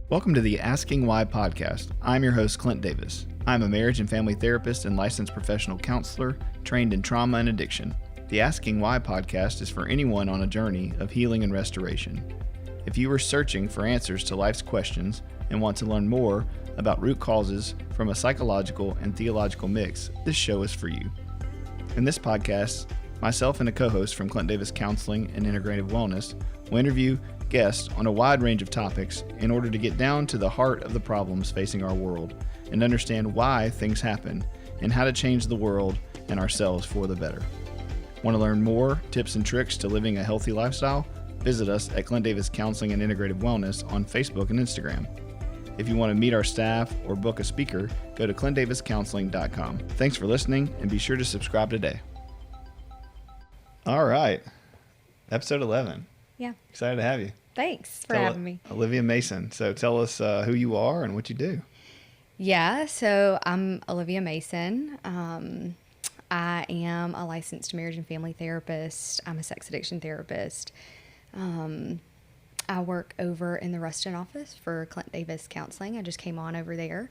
Welcome to the Asking Why podcast. I'm your host, Clint Davis. I'm a marriage and family therapist and licensed professional counselor trained in trauma and addiction. The Asking Why podcast is for anyone on a journey of healing and restoration. If you are searching for answers to life's questions and want to learn more about root causes from a psychological and theological mix, this show is for you. In this podcast, myself and a co-host from Clint Davis Counseling and Integrative Wellness will interview guests on a wide range of topics in order to get down to the heart of the problems facing our world and understand why things happen and how to change the world and ourselves for the better. Want to learn more tips and tricks to living a healthy lifestyle? Visit us at Clint Davis Counseling and Integrative Wellness on Facebook and Instagram. If you want to meet our staff or book a speaker, go to clintdaviscounseling.com. Thanks for listening and be sure to subscribe today. All right. Episode 11. Yeah. Excited to have you. Thanks for having me. Olivia Mason. So tell us who you are and what you do. Yeah, so I'm Olivia Mason. I am a licensed marriage and family therapist. I'm a sex addiction therapist. I work over in the Ruston office for Clint Davis Counseling. I just came on over there.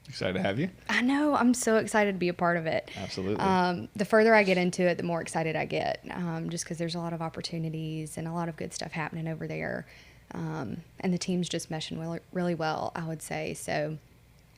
Excited to have you. I know. I'm so excited to be a part of it. Absolutely. The further I get into it, the more excited I get, just because there's a lot of opportunities and a lot of good stuff happening over there. And the team's just meshing really well, I would say. So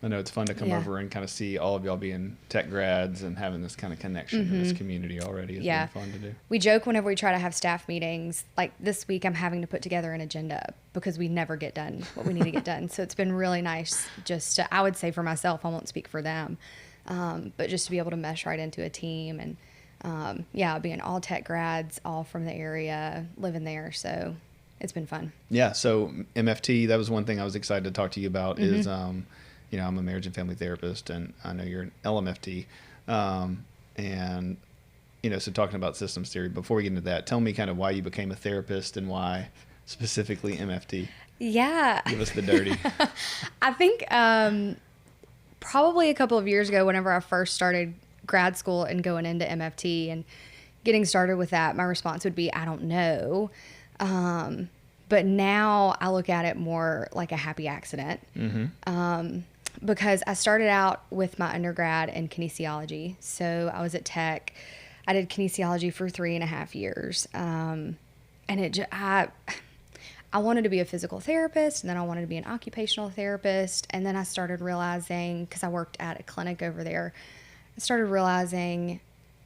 I know it's fun to come over and kind of see all of y'all being tech grads and having this kind of connection in this community already. It's been fun to do. We joke whenever we try to have staff meetings, like this week I'm having to put together an agenda because we never get done what we need to get done. So it's been really nice just to, I would say for myself, I won't speak for them, but just to be able to mesh right into a team and being all tech grads, all from the area, living there. So it's been fun. Yeah. So MFT, that was one thing I was excited to talk to you about is, you know, I'm a marriage and family therapist, and I know you're an LMFT. And, you know, so talking about systems theory, before we get into that, tell me kind of why you became a therapist and why specifically MFT. Yeah. Give us the dirty. I think probably a couple of years ago, whenever I first started grad school and going into MFT and getting started with that, my response would be, I don't know. But now I look at it more like a happy accident. Because I started out with my undergrad in kinesiology. So I was at Tech. I did kinesiology for 3.5 years. And I wanted to be a physical therapist, and then I wanted to be an occupational therapist. And then I started realizing, because I worked at a clinic over there, I started realizing,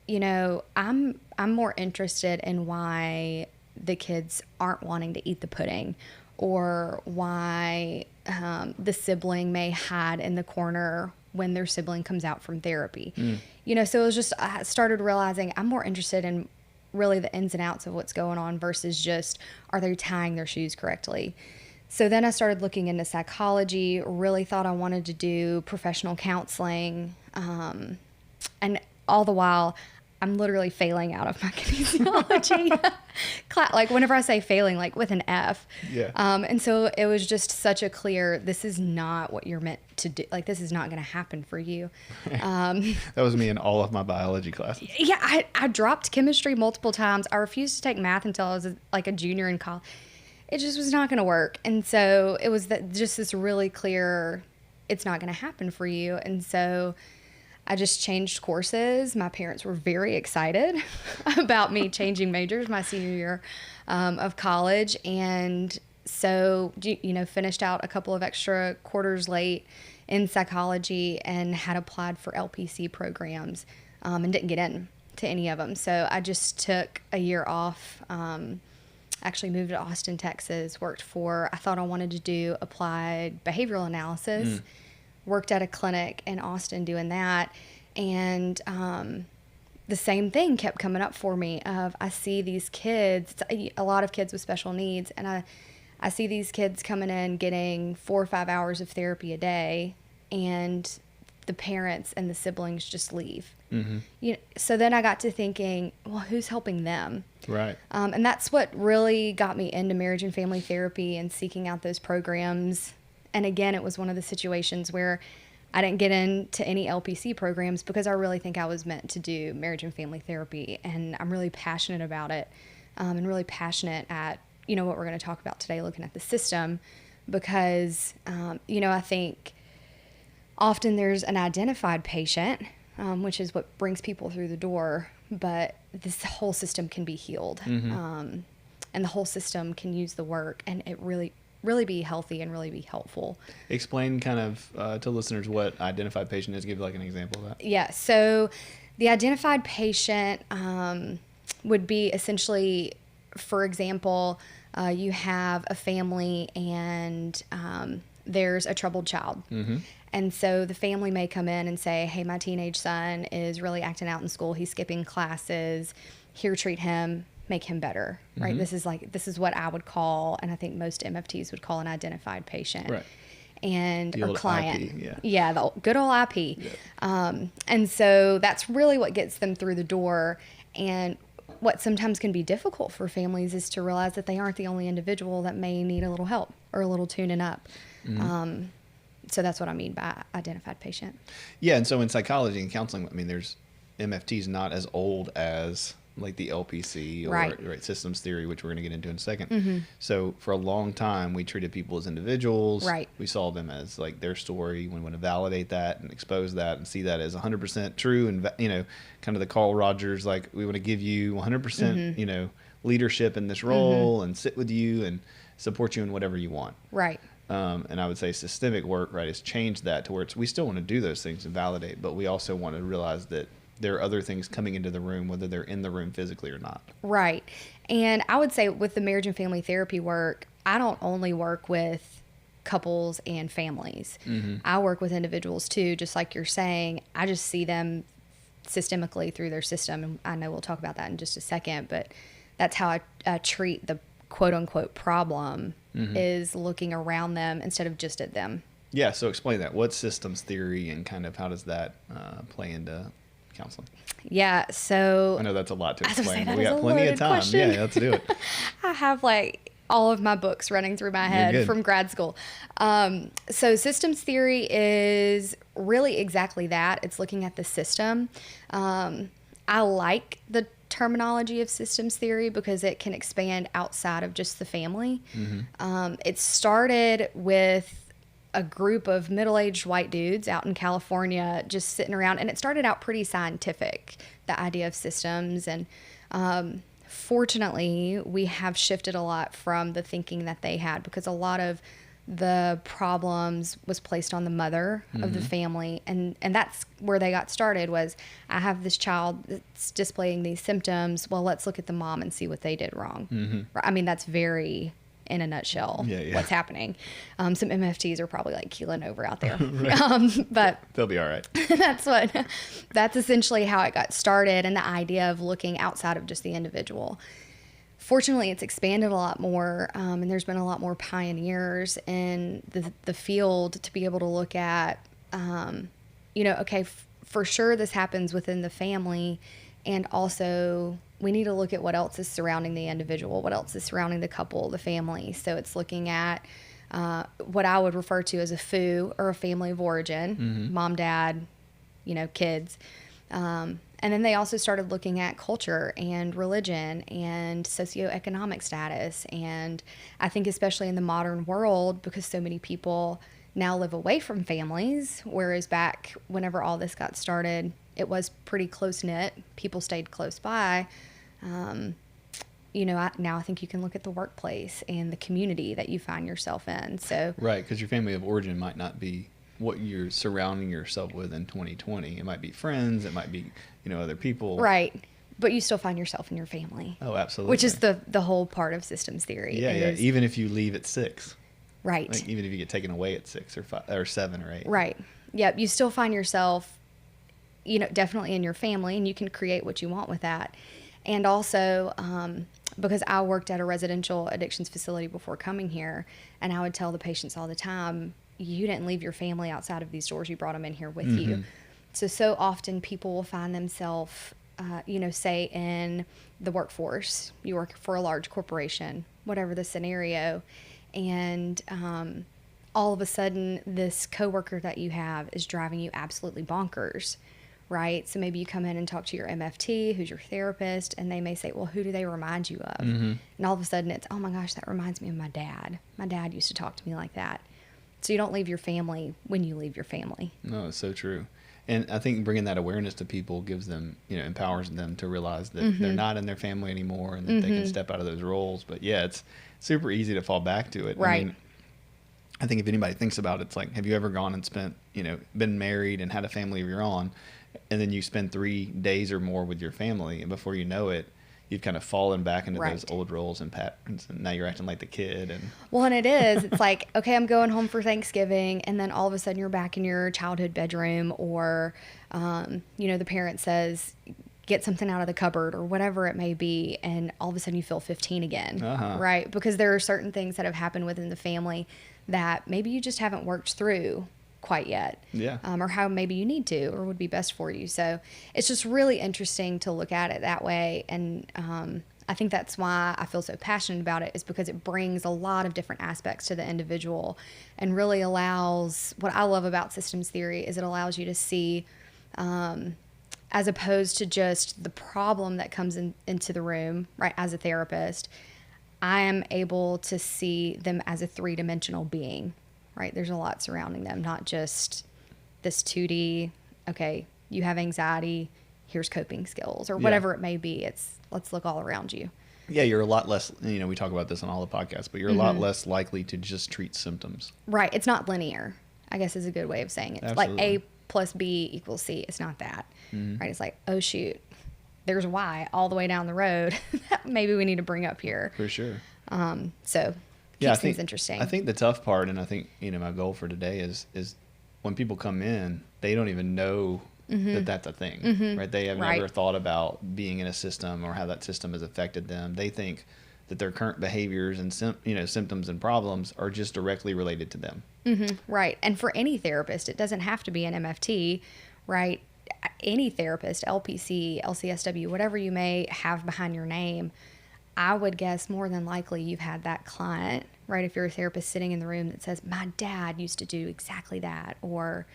you know, I'm more interested in why the kids aren't wanting to eat the pudding, or why the sibling may hide in the corner when their sibling comes out from therapy. You know, so it was just, I started realizing I'm more interested in really the ins and outs of what's going on versus just, are they tying their shoes correctly? So then I started looking into psychology, really thought I wanted to do professional counseling. And all the while, I'm literally failing out of my kinesiology. Like whenever I say failing, like with an F. Yeah. And so it was just such a clear, this is not what you're meant to do. Like, this is not going to happen for you. That was me in all of my biology classes. Yeah. I dropped chemistry multiple times. I refused to take math until I was like a junior in college. It just was not going to work. And so it was just this really clear, it's not going to happen for you. And so I just changed courses. My parents were very excited about me changing majors my senior year of college. And so, you know, finished out a couple of extra quarters late in psychology and had applied for LPC programs and didn't get in to any of them. So I just took a year off, actually moved to Austin, Texas, I thought I wanted to do applied behavioral analysis. Worked at a clinic in Austin doing that, and the same thing kept coming up for me of, I see these kids, a lot of kids with special needs, and I see these kids coming in getting 4 or 5 hours of therapy a day, and the parents and the siblings just leave. You know, so then I got to thinking, well, who's helping them? Right. And that's what really got me into marriage and family therapy and seeking out those programs. And again, it was one of the situations where I didn't get into any LPC programs because I really think I was meant to do marriage and family therapy. And I'm really passionate about it, and really passionate at, you know, what we're going to talk about today, looking at the system. because, I think often there's an identified patient, which is what brings people through the door, but this whole system can be healed. And the whole system can use the work, and it really be healthy and really be helpful. Explain kind of to listeners what identified patient is. Give like an example of that. Yeah. So the identified patient would be essentially, for example, you have a family and there's a troubled child. And so the family may come in and say, hey, my teenage son is really acting out in school. He's skipping classes. Here, treat him, make him better, right? This is what I would call, and I think most MFTs would call, an identified patient. Right. And the or old client. IP, yeah, the good old IP. Yeah. And so that's really what gets them through the door. And what sometimes can be difficult for families is to realize that they aren't the only individual that may need a little help or a little tuning up. So that's what I mean by identified patient. Yeah, and so in psychology and counseling, I mean, there's MFTs not as old as like the LPC or right, systems theory, which we're going to get into in a second. So for a long time, we treated people as individuals. Right. We saw them as like their story. We want to validate that and expose that and see that as 100% true. And, kind of the Carl Rogers, like we want to give you 100%, leadership in this role and sit with you and support you in whatever you want. Right. And I would say systemic work, right, has changed that to where we still want to do those things and validate, but we also want to realize that there are other things coming into the room, whether they're in the room physically or not. Right. And I would say with the marriage and family therapy work, I don't only work with couples and families. I work with individuals too, just like you're saying. I just see them systemically through their system. And I know we'll talk about that in just a second, but that's how I treat the quote unquote problem, is looking around them instead of just at them. Yeah. So explain that. What's systems theory and kind of how does that play into counseling? Yeah. So I know that's a lot to explain. Say, we got plenty of time. Question. Yeah, let's do it. I have like all of my books running through my head from grad school. So systems theory is really exactly that. It's looking at the system. I like the terminology of systems theory because it can expand outside of just the family. It started with a group of middle-aged white dudes out in California just sitting around, and it started out pretty scientific, the idea of systems. And fortunately, we have shifted a lot from the thinking that they had, because a lot of the problems was placed on the mother of the family. And that's where they got started, was I have this child that's displaying these symptoms. Well, let's look at the mom and see what they did wrong. I mean, that's very, in a nutshell, what's happening. Some MFTs are probably like keeling over out there. But they'll be all right. That's essentially how it got started, and the idea of looking outside of just the individual. Fortunately, it's expanded a lot more, and there's been a lot more pioneers in the field to be able to look at, for sure this happens within the family, and also we need to look at what else is surrounding the individual, what else is surrounding the couple, the family. So it's looking at what I would refer to as a FOO, or a family of origin, mom, dad, kids. And then they also started looking at culture and religion and socioeconomic status. And I think especially in the modern world, because so many people now live away from families, whereas back whenever all this got started, it was pretty close-knit. People stayed close by. Now I think you can look at the workplace and the community that you find yourself in. So right, because your family of origin might not be what you're surrounding yourself with in 2020. It might be friends, it might be, other people. Right. But you still find yourself in your family. Oh, absolutely. Which is the whole part of systems theory. Yeah. Even if you leave at 6. Right. Like even if you get taken away at 6 or 5 or 7 or 8. Right. Yep. You still find yourself, definitely in your family, and you can create what you want with that. And also, because I worked at a residential addictions facility before coming here, and I would tell the patients all the time, you didn't leave your family outside of these doors. You brought them in here with you. So often people will find themselves, say in the workforce, you work for a large corporation, whatever the scenario, and all of a sudden this coworker that you have is driving you absolutely bonkers, right? So maybe you come in and talk to your MFT, who's your therapist, and they may say, well, who do they remind you of? Mm-hmm. And all of a sudden it's, oh my gosh, that reminds me of my dad. My dad used to talk to me like that. So you don't leave your family when you leave your family. No, it's so true. And I think bringing that awareness to people gives them, empowers them to realize that they're not in their family anymore and that they can step out of those roles. But yeah, it's super easy to fall back to it. Right. I mean, I think if anybody thinks about it, it's like, have you ever gone and spent, been married and had a family of your own, and then you spend 3 days or more with your family, and before you know it, you've kind of fallen back into those old roles and patterns, and now you're acting like the kid. And it is. It's like, okay, I'm going home for Thanksgiving, and then all of a sudden you're back in your childhood bedroom, or, the parent says, get something out of the cupboard or whatever it may be, and all of a sudden you feel 15 again, right? Because there are certain things that have happened within the family that maybe you just haven't worked through quite yet. Yeah. Or how maybe you need to or would be best for you. So it's just really interesting to look at it that way. And I think that's why I feel so passionate about it, is because it brings a lot of different aspects to the individual and really allows, what I love about systems theory is it allows you to see, as opposed to just the problem that comes into the room, right? As a therapist, I am able to see them as a 3-dimensional being, right? There's a lot surrounding them, not just this 2D, okay, you have anxiety, here's coping skills, or whatever it may be. It's, let's look all around you. Yeah, you're a lot less, we talk about this on all the podcasts, but you're a lot less likely to just treat symptoms. Right. It's not linear, I guess is a good way of saying it. Absolutely. Like A plus B equals C. It's not that, right? It's like, oh shoot, there's Y all the way down the road that maybe we need to bring up here. For sure. So keeps things interesting. I think the tough part, and I think, my goal for today is when people come in, they don't even know that that's a thing, right? They have never thought about being in a system or how that system has affected them. They think that their current behaviors and symptoms and problems are just directly related to them. Right. And for any therapist, it doesn't have to be an MFT, right? Any therapist, LPC, LCSW, whatever you may have behind your name, I would guess more than likely you've had that client, right? If you're a therapist sitting in the room that says, my dad used to do exactly that, or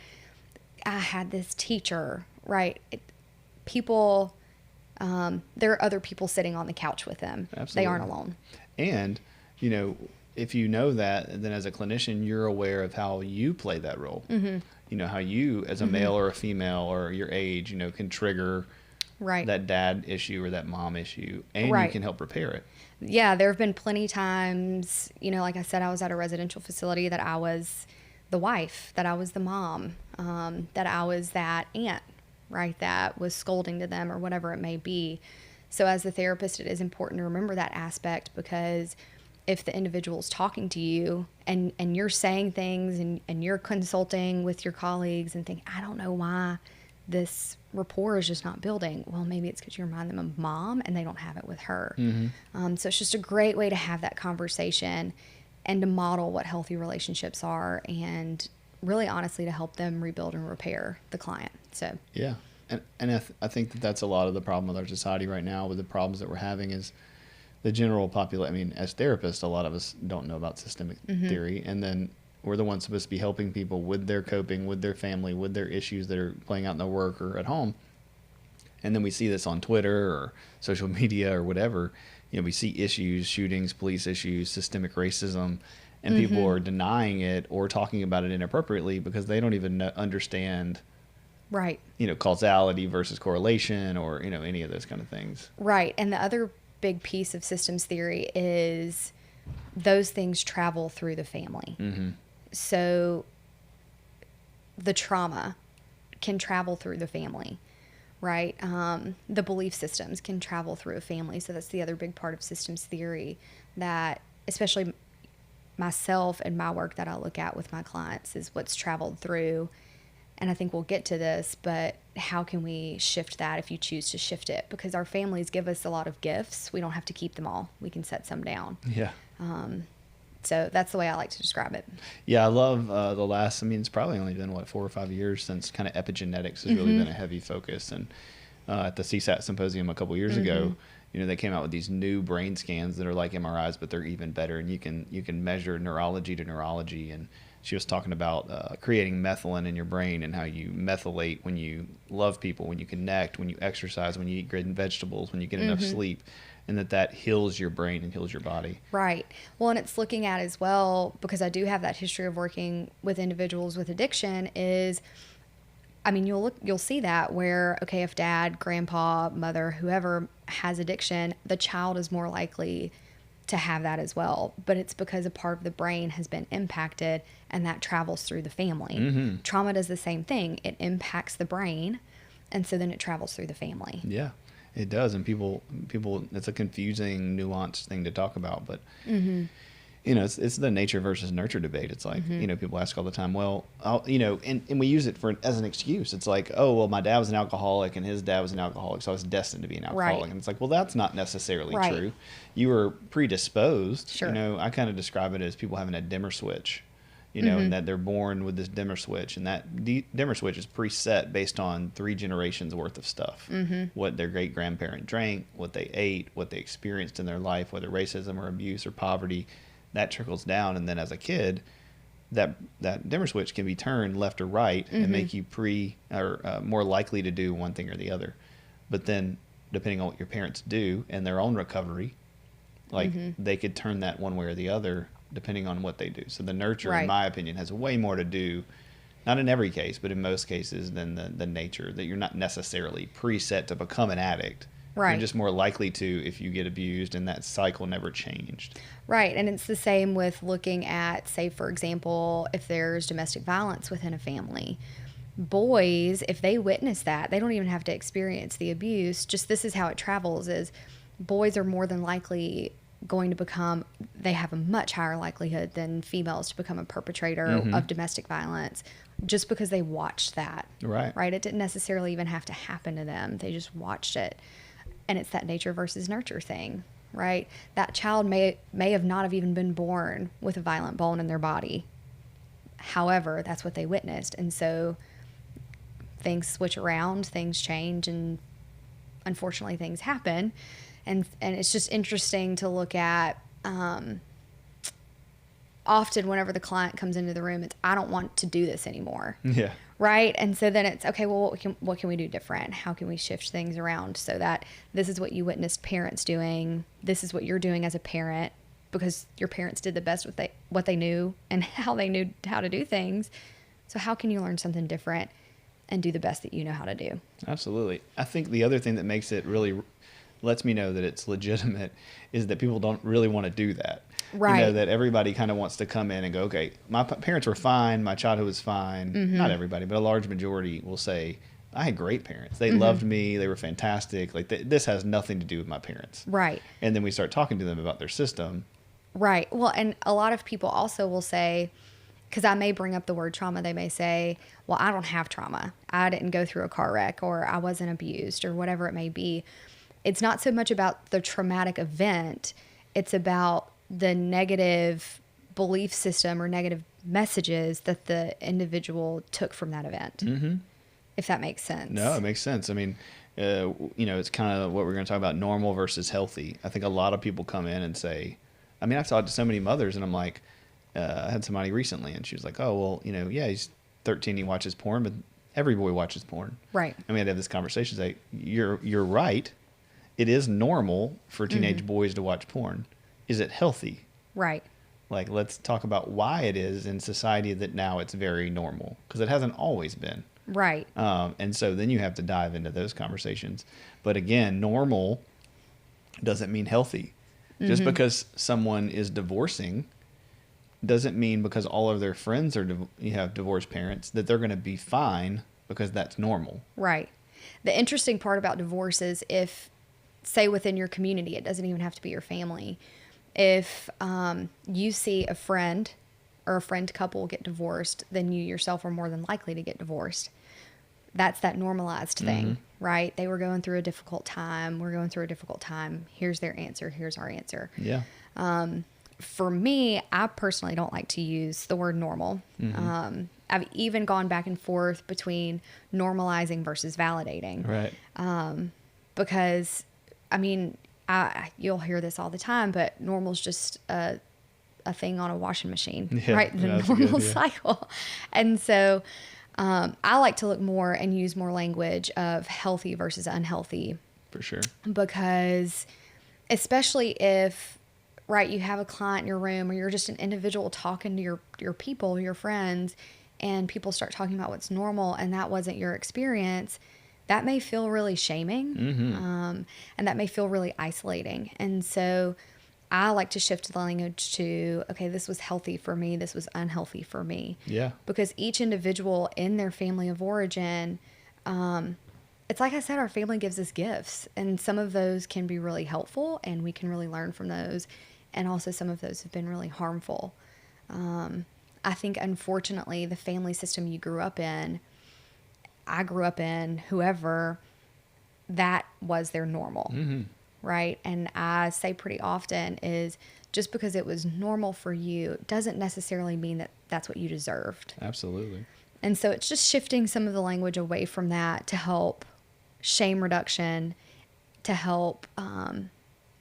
I had this teacher, right? People, there are other people sitting on the couch with them. Absolutely. They aren't alone. And, if you know that, then as a clinician, you're aware of how you play that role. How you, as a male or a female or your age, can trigger that dad issue or that mom issue, and you can help repair it. Yeah, there have been plenty times, like I said, I was at a residential facility that I was the wife, that I was the mom, that I was that aunt, right, that was scolding to them or whatever it may be. So as the therapist, it is important to remember that aspect, because if the individual is talking to you and you're saying things and you're consulting with your colleagues and think, I don't know why this rapport is just not building. Well, maybe it's because you remind them of mom and they don't have it with her. So it's just a great way to have that conversation and to model what healthy relationships are, and really honestly to help them rebuild and repair the client. So yeah. And I think that's a lot of the problem with our society right now, with the problems that we're having, is the general population. I mean, as therapists, a lot of us don't know about systemic theory, and then we're the ones supposed to be helping people with their coping, with their family, with their issues that are playing out in their work or at home. And then we see this on Twitter or social media or whatever. We see issues, shootings, police issues, systemic racism, and people are denying it or talking about it inappropriately because they don't even understand, right, causality versus correlation or, any of those kind of things. Right. And the other big piece of systems theory is those things travel through the family. So the trauma can travel through the family, right? The belief systems can travel through a family. So that's the other big part of systems theory, that especially myself and my work that I look at with my clients is what's traveled through. And I think we'll get to this, but how can we shift that if you choose to shift it? Because our families give us a lot of gifts. We don't have to keep them all. We can set some down. Yeah. So that's the way I like to describe it. Yeah, I love the last, it's probably only been, 4 or 5 years since kind of epigenetics has really been a heavy focus. And at the CSAT symposium a couple years ago, they came out with these new brain scans that are like MRIs, but they're even better. And you can measure neurology to neurology and she was talking about creating methylene in your brain and how you methylate when you love people, when you connect, when you exercise, when you eat green vegetables, when you get enough sleep, and that heals your brain and heals your body. Right. Well, and it's looking at as well, because I do have that history of working with individuals with addiction, is, I mean, you'll see that where, okay, if dad, grandpa, mother, whoever has addiction, the child is more likely to have that as well. But it's because a part of the brain has been impacted, and that travels through the family. Trauma does the same thing. It impacts the brain, and so then it travels through the family. Yeah, it does. And people, it's a confusing, nuanced thing to talk about, but it's the nature versus nurture debate. It's like, people ask all the time, well, and we use it as an excuse. It's like, oh, well, my dad was an alcoholic and his dad was an alcoholic, so I was destined to be an alcoholic. Right. And it's like, well, that's not necessarily Right. true. You were predisposed. Sure. I kind of describe it as people having a dimmer switch, and that they're born with this dimmer switch, and that dimmer switch is preset based on 3 generations worth of stuff. What their great grandparent drank, what they ate, what they experienced in their life, whether racism or abuse or poverty. That trickles down, and then as a kid, that dimmer switch can be turned left or right and make you more likely to do one thing or the other. But then, depending on what your parents do and their own recovery, they could turn that one way or the other depending on what they do. So the nurture, in my opinion, has way more to do, not in every case, but in most cases, than the nature, that you're not necessarily preset to become an addict. Right. You're just more likely to if you get abused, and that cycle never changed. Right. And it's the same with looking at, say, for example, if there's domestic violence within a family. Boys, if they witness that, they don't even have to experience the abuse. Just this is how it travels, is boys are more than likely going to they have a much higher likelihood than females to become a perpetrator of domestic violence, just because they watched that. Right. It didn't necessarily even have to happen to them. They just watched it. And it's that nature versus nurture thing, right? That child may have not have even been born with a violent bone in their body. However, that's what they witnessed. And so things switch around, things change, and unfortunately things happen. And it's just interesting to look at. Often whenever the client comes into the room, it's, I don't want to do this anymore. Yeah. Right. And so then it's, okay, well, what can we do different? How can we shift things around so that this is what you witnessed parents doing? This is what you're doing as a parent, because your parents did the best with what they knew and how they knew how to do things. So how can you learn something different and do the best that you know how to do? Absolutely. I think the other thing that makes it really lets me know that it's legitimate is that people don't really want to do that. Right. That everybody kind of wants to come in and go, okay, my parents were fine, my childhood was fine. Not everybody, but a large majority will say, I had great parents. They loved me. They were fantastic. Like this has nothing to do with my parents. Right. And then we start talking to them about their system. Right. Well, and a lot of people also will say, because I may bring up the word trauma, they may say, well, I don't have trauma. I didn't go through a car wreck, or I wasn't abused, or whatever it may be. It's not so much about the traumatic event. It's about the negative belief system or negative messages that the individual took from that event. If that makes sense. No, it makes sense. I mean, it's kind of what we're going to talk about, normal versus healthy. I think a lot of people come in and say, I mean, I've talked to so many mothers, and I'm like, I had somebody recently, and she was like, oh, well, yeah, he's 13, he watches porn, but every boy watches porn. Right. And we had to have this conversation, say, you're right. It is normal for teenage boys to watch porn. Is it healthy? Right. Like, let's talk about why it is in society that now it's very normal, because it hasn't always been. Right. And so then you have to dive into those conversations. But again, normal doesn't mean healthy. Just because someone is divorcing doesn't mean because all of their friends have divorced parents that they're going to be fine because that's normal. Right. The interesting part about divorce is if, say, within your community, it doesn't even have to be your family. If you see a friend or a friend couple get divorced, then you yourself are more than likely to get divorced. That's that normalized thing, right? They were going through a difficult time. We're going through a difficult time. Here's their answer. Here's our answer. Yeah. For me, I personally don't like to use the word normal. I've even gone back and forth between normalizing versus validating. Right. Because, I mean, you'll hear this all the time, but normal's just a a thing on a washing machine, Yeah, right? The that's normal good, yeah. cycle. And so I like to look more and use more language of healthy versus unhealthy, For sure. because especially if, right, you have a client in your room or you're just an individual talking to your people, your friends, and people start talking about what's normal and that wasn't your experience, that may feel really shaming. And that may feel really isolating. And so I like to shift the language to, okay, this was healthy for me, this was unhealthy for me. Yeah. Because each individual in their family of origin, it's like I said, our family gives us gifts, and some of those can be really helpful and we can really learn from those. And also some of those have been really harmful. I think, unfortunately, the family system you grew up in, I grew up in, whoever, that was their normal, right? And I say pretty often is just because it was normal for you doesn't necessarily mean that that's what you deserved. Absolutely. And so it's just shifting some of the language away from that to help shame reduction, to help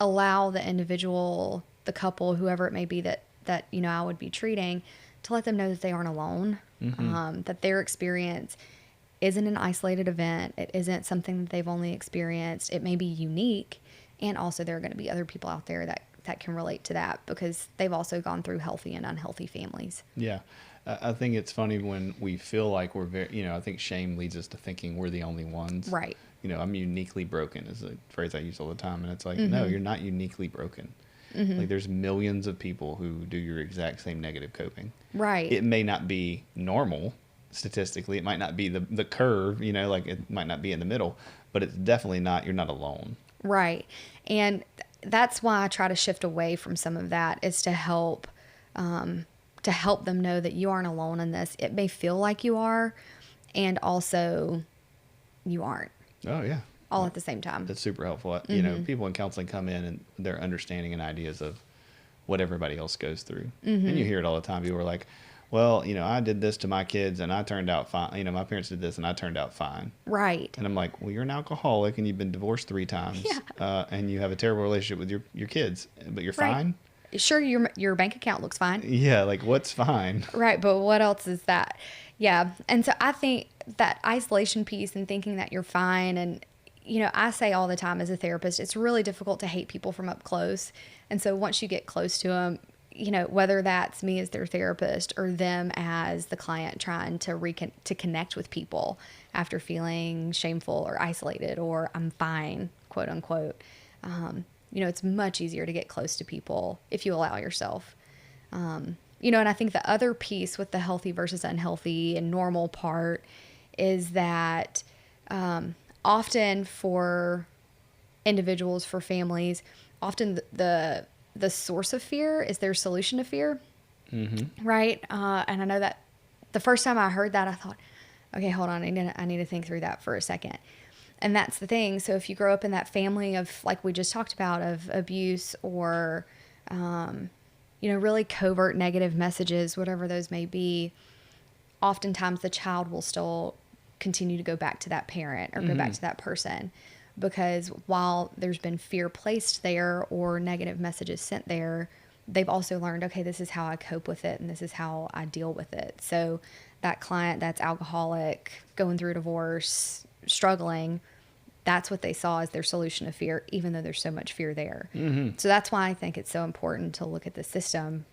allow the individual, the couple, whoever it may be that I would be treating, to let them know that they aren't alone, that their experience isn't an isolated event. It isn't something that they've only experienced. It may be unique, and also there are going to be other people out there that can relate to that because they've also gone through healthy and unhealthy families. Yeah. I think it's funny when we feel like we're very, I think shame leads us to thinking we're the only ones. Right. I'm uniquely broken is a phrase I use all the time. And it's like, no, you're not uniquely broken. Like there's millions of people who do your exact same negative coping. Right. It may not be normal statistically. It might not be the curve, like it might not be in the middle, but it's definitely not, you're not alone. Right. And that's why I try to shift away from some of that, is to help them know that you aren't alone in this. It may feel like you are, and also you aren't. Oh yeah. All at the same time. That's super helpful. People in counseling come in and they're understanding and ideas of what everybody else goes through. And you hear it all the time. People are like, well, I did this to my kids and I turned out fine. My parents did this and I turned out fine. Right. And I'm like, well, you're an alcoholic and you've been divorced 3 times. Yeah. And you have a terrible relationship with your kids, but you're Right. fine. Sure, your bank account looks fine. Yeah, like what's fine? Right, but what else is that? Yeah. And so I think that isolation piece and thinking that you're fine, and I say all the time as a therapist, it's really difficult to hate people from up close. And so once you get close to them, whether that's me as their therapist or them as the client trying to connect with people after feeling shameful or isolated or I'm fine, quote unquote, it's much easier to get close to people if you allow yourself. And I think the other piece with the healthy versus unhealthy and normal part is that often for individuals, for families, often the source of fear is their solution to fear. Right? And I know that the first time I heard that, I thought, okay, hold on, I need to think through that for a second. And that's the thing. So if you grow up in that family of, like we just talked about, of abuse or, really covert negative messages, whatever those may be, oftentimes the child will still continue to go back to that parent or go back to that person, because while there's been fear placed there or negative messages sent there, they've also learned, okay, this is how I cope with it and this is how I deal with it. So that client that's alcoholic, going through a divorce, struggling, that's what they saw as their solution to fear, even though there's so much fear there. So that's why I think it's so important to look at the system,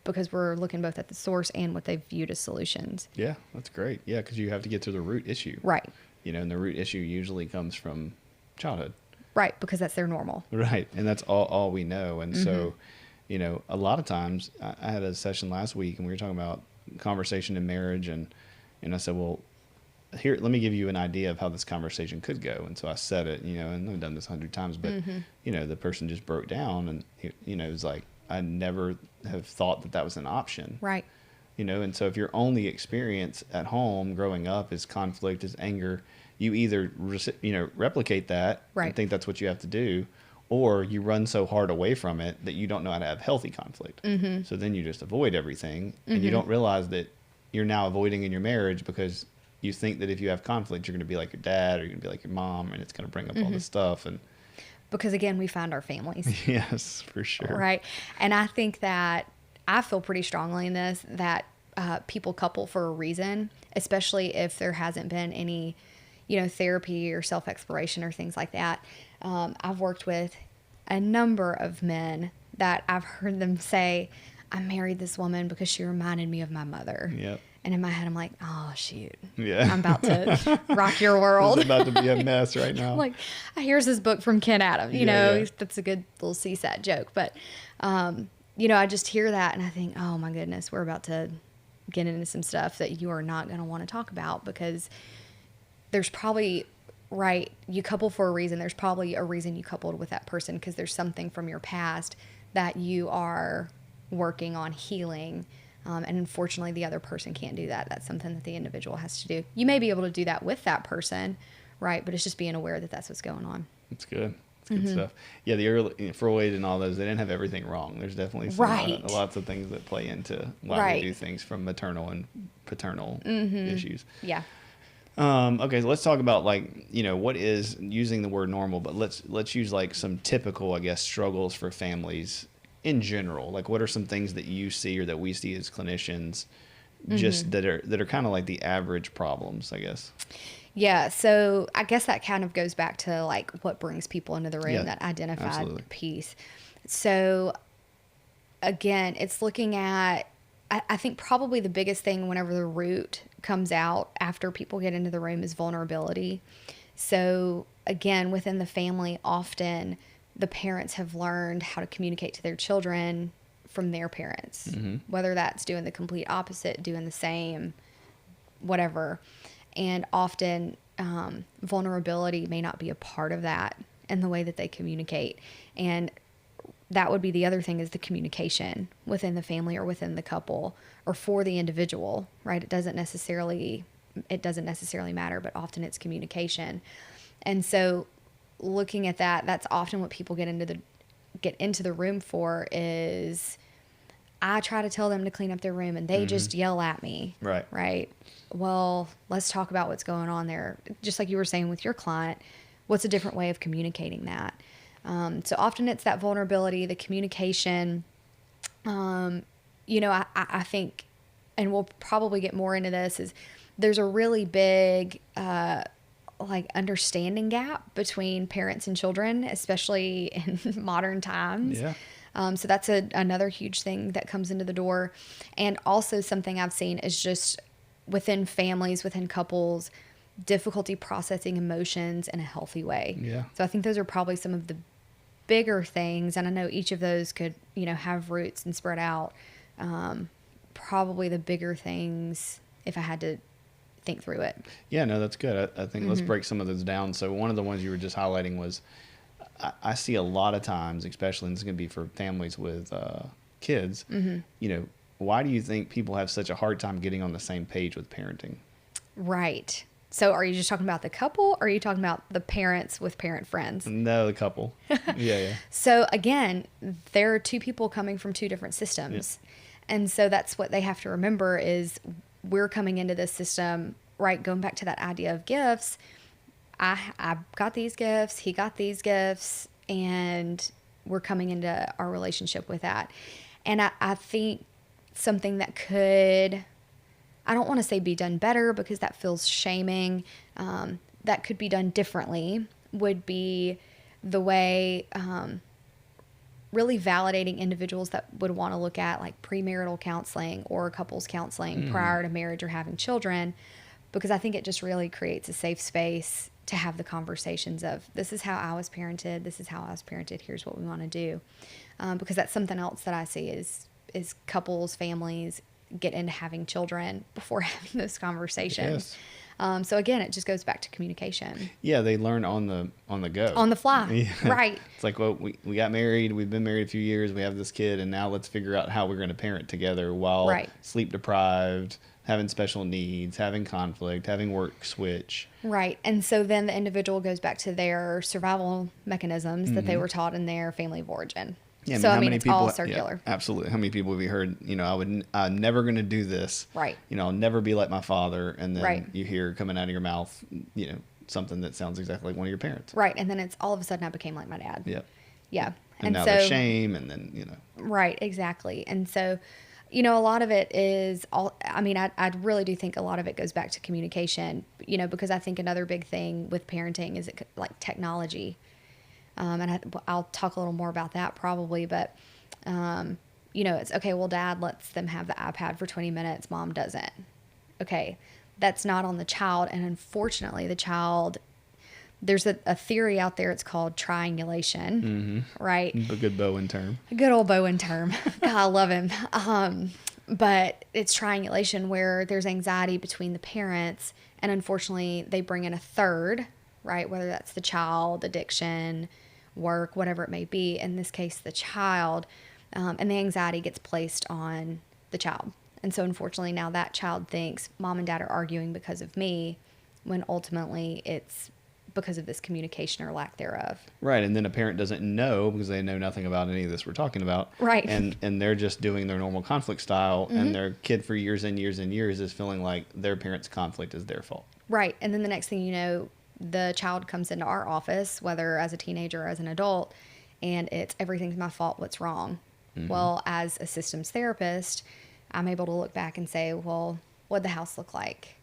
because we're looking both at the source and what they've viewed as solutions. Yeah, that's great. Yeah, because you have to get to the root issue. Right. And the root issue usually comes from childhood. Right, because that's their normal. Right, and that's all we know. And so, a lot of times, I had a session last week, and we were talking about conversation in marriage, and I said, well, here, let me give you an idea of how this conversation could go. And so I said it, and I've done this 100 times, but, the person just broke down, and, it was like, I never have thought that was an option. Right. And so if your only experience at home growing up is conflict, is anger, you either, replicate that and think that's what you have to do, or you run so hard away from it that you don't know how to have healthy conflict. So then you just avoid everything, and you don't realize that you're now avoiding in your marriage because you think that if you have conflict, you're going to be like your dad or you're going to be like your mom, and it's going to bring up all this stuff. And because again, we find our families. Yes, for sure. Right. And I think that I feel pretty strongly in this that people couple for a reason, especially if there hasn't been any, therapy or self-exploration or things like that. I've worked with a number of men that I've heard them say, I married this woman because she reminded me of my mother. Yep. And in my head, I'm like, oh, shoot. Yeah. I'm about to rock your world. It's about to be a mess right now. Like, here's this book from Ken Adam. That's a good little CSAT joke. But, I just hear that and I think, oh, my goodness, we're about to get into some stuff that you are not going to want to talk about, because there's probably, you couple for a reason. There's probably a reason you coupled with that person, because there's something from your past that you are working on healing. And unfortunately, the other person can't do that. That's something that the individual has to do. You may be able to do that with that person, right? But it's just being aware that that's what's going on. That's good. That's good stuff. Yeah, the early Freud and all those, they didn't have everything wrong. There's definitely some, lots of things that play into why we do things, from maternal and paternal issues. Yeah. Okay, so let's talk about what is, using the word normal, but let's use some typical, I guess, struggles for families in general. What are some things that you see or that we see as clinicians, just that are kind of like the average problems, I guess? Yeah, so I guess that kind of goes back to what brings people into the room, that identified piece. So again, it's looking at, I think probably the biggest thing whenever the root comes out after people get into the room is vulnerability. So again, within the family, often the parents have learned how to communicate to their children from their parents, whether that's doing the complete opposite, doing the same, whatever. And often vulnerability may not be a part of that in the way that they communicate. And that would be the other thing, is the communication within the family or within the couple or for the individual, right? It doesn't necessarily matter, but often it's communication. And so looking at that, that's often what people get into the room for, is I try to tell them to clean up their room and they just yell at me. Right. Well, let's talk about what's going on there. Just like you were saying with your client, what's a different way of communicating that? So often it's that vulnerability, the communication. I think, and we'll probably get more into this, is there's a really big, understanding gap between parents and children, especially in modern times. Yeah. So that's another huge thing that comes into the door. And also something I've seen is just within families, within couples, difficulty processing emotions in a healthy way. Yeah. So I think those are probably some of the bigger things. And I know each of those could, have roots and spread out. Probably the bigger things, if I had to think through it. Yeah, no, that's good. I think let's break some of those down. So one of the ones you were just highlighting was, I see a lot of times, especially, and this is going to be for families with kids, why do you think people have such a hard time getting on the same page with parenting? Right. So are you just talking about the couple, or are you talking about the parents with parent friends? No, the couple. Yeah. So again, there are two people coming from two different systems. Yeah. And so that's what they have to remember, is we're coming into this system, right? Going back to that idea of gifts. I got these gifts, he got these gifts, and we're coming into our relationship with that. And I think something that could, I don't want to say be done better, because that feels shaming, that could be done differently, would be the way, really validating individuals that would want to look at premarital counseling or couples counseling prior to marriage or having children, because I think it just really creates a safe space to have the conversations of, this is how I was parented, here's what we want to do. Because that's something else that I see is couples, families get into having children before having those conversations. Yes. So again, it just goes back to communication. Yeah, they learn on the go. On the fly, yeah. Right. It's like, well, we got married, we've been married a few years, we have this kid, and now let's figure out how we're going to parent together while sleep deprived, having special needs, having conflict, having work switch. Right. And so then the individual goes back to their survival mechanisms that they were taught in their family of origin. Yeah, so, I mean, it's all circular. Yeah, absolutely. How many people have you heard, I'm never going to do this. Right. I'll never be like my father. And then you hear coming out of your mouth, something that sounds exactly like one of your parents. Right. And then it's all of a sudden I became like my dad. Yeah. Yeah. And now there's shame, and then, you know. Right, exactly. And so, you know, a lot of it is I really do think a lot of it goes back to communication, you know, because I think another big thing with parenting is like technology. I'll talk a little more about that probably, but, you know, it's okay. Well, dad lets them have the iPad for 20 minutes. Mom doesn't. Okay. That's not on the child. And unfortunately, there's a theory out there. It's called triangulation, right? A good Bowen term. A good old Bowen term. God, I love him. But it's triangulation where there's anxiety between the parents, and unfortunately they bring in a third, right? Whether that's the child, addiction, work, whatever it may be. In this case, the child, and the anxiety gets placed on the child. And so unfortunately now that child thinks mom and dad are arguing because of me, when ultimately it's because of this communication or lack thereof. Right. And then a parent doesn't know because they know nothing about any of this we're talking about. Right. And they're just doing their normal conflict style, and their kid for years and years and years is feeling like their parents' conflict is their fault. Right. And then the next thing you know, the child comes into our office, whether as a teenager or as an adult, and it's everything's my fault. What's wrong? Well, as a systems therapist, I'm able to look back and say, well, what'd the house look like?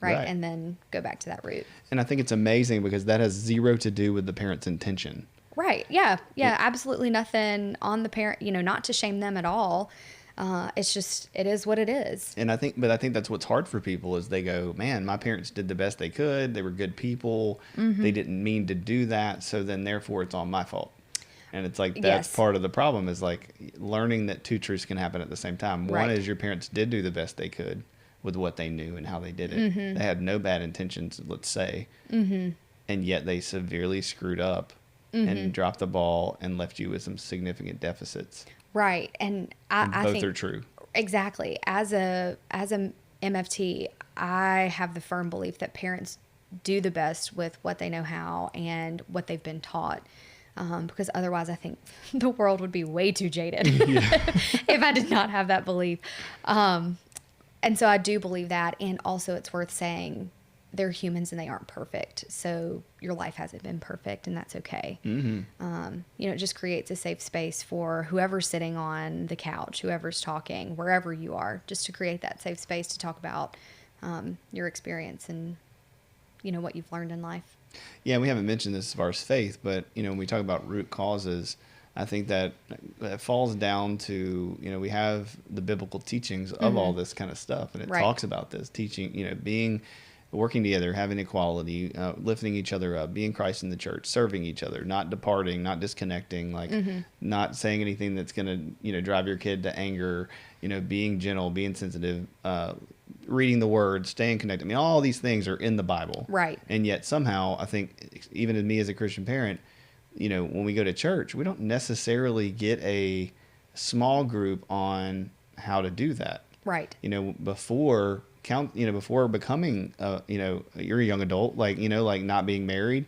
Right. And then go back to that root. And I think it's amazing because that has zero to do with the parent's intention. Right. Yeah. Yeah. Absolutely nothing on the parent, you know, not to shame them at all. It's just, it is what it is. And I think that's what's hard for people is they go, man, my parents did the best they could. They were good people. They didn't mean to do that. So then therefore it's all my fault. And it's like, that's part of the problem is like learning that two truths can happen at the same time. One is your parents did do the best they could with what they knew and how they did it. They had no bad intentions, let's say. And yet they severely screwed up and dropped the ball and left you with some significant deficits. Right. And I think both are true. Exactly. As a MFT, I have the firm belief that parents do the best with what they know how and what they've been taught. Because otherwise I think the world would be way too jaded if I did not have that belief. And so I do believe that. And also it's worth saying they're humans and they aren't perfect. So your life hasn't been perfect, and that's okay. You know, it just creates a safe space for whoever's sitting on the couch, whoever's talking, wherever you are, just to create that safe space to talk about your experience and, you know, what you've learned in life. Yeah, we haven't mentioned this as far as faith, but, you know, when we talk about root causes, I think that falls down to, you know, we have the biblical teachings of all this kind of stuff, and it talks about this teaching, you know, working together, having equality, lifting each other up, being Christ in the church, serving each other, not departing, not disconnecting, like not saying anything that's going to, you know, drive your kid to anger, you know, being gentle, being sensitive, reading the word, staying connected. I mean, all these things are in the Bible. Right. And yet somehow I think even in me as a Christian parent, you know, when we go to church, we don't necessarily get a small group on how to do that. Right. You know, before becoming, you know, you're a young adult, like, you know, like not being married,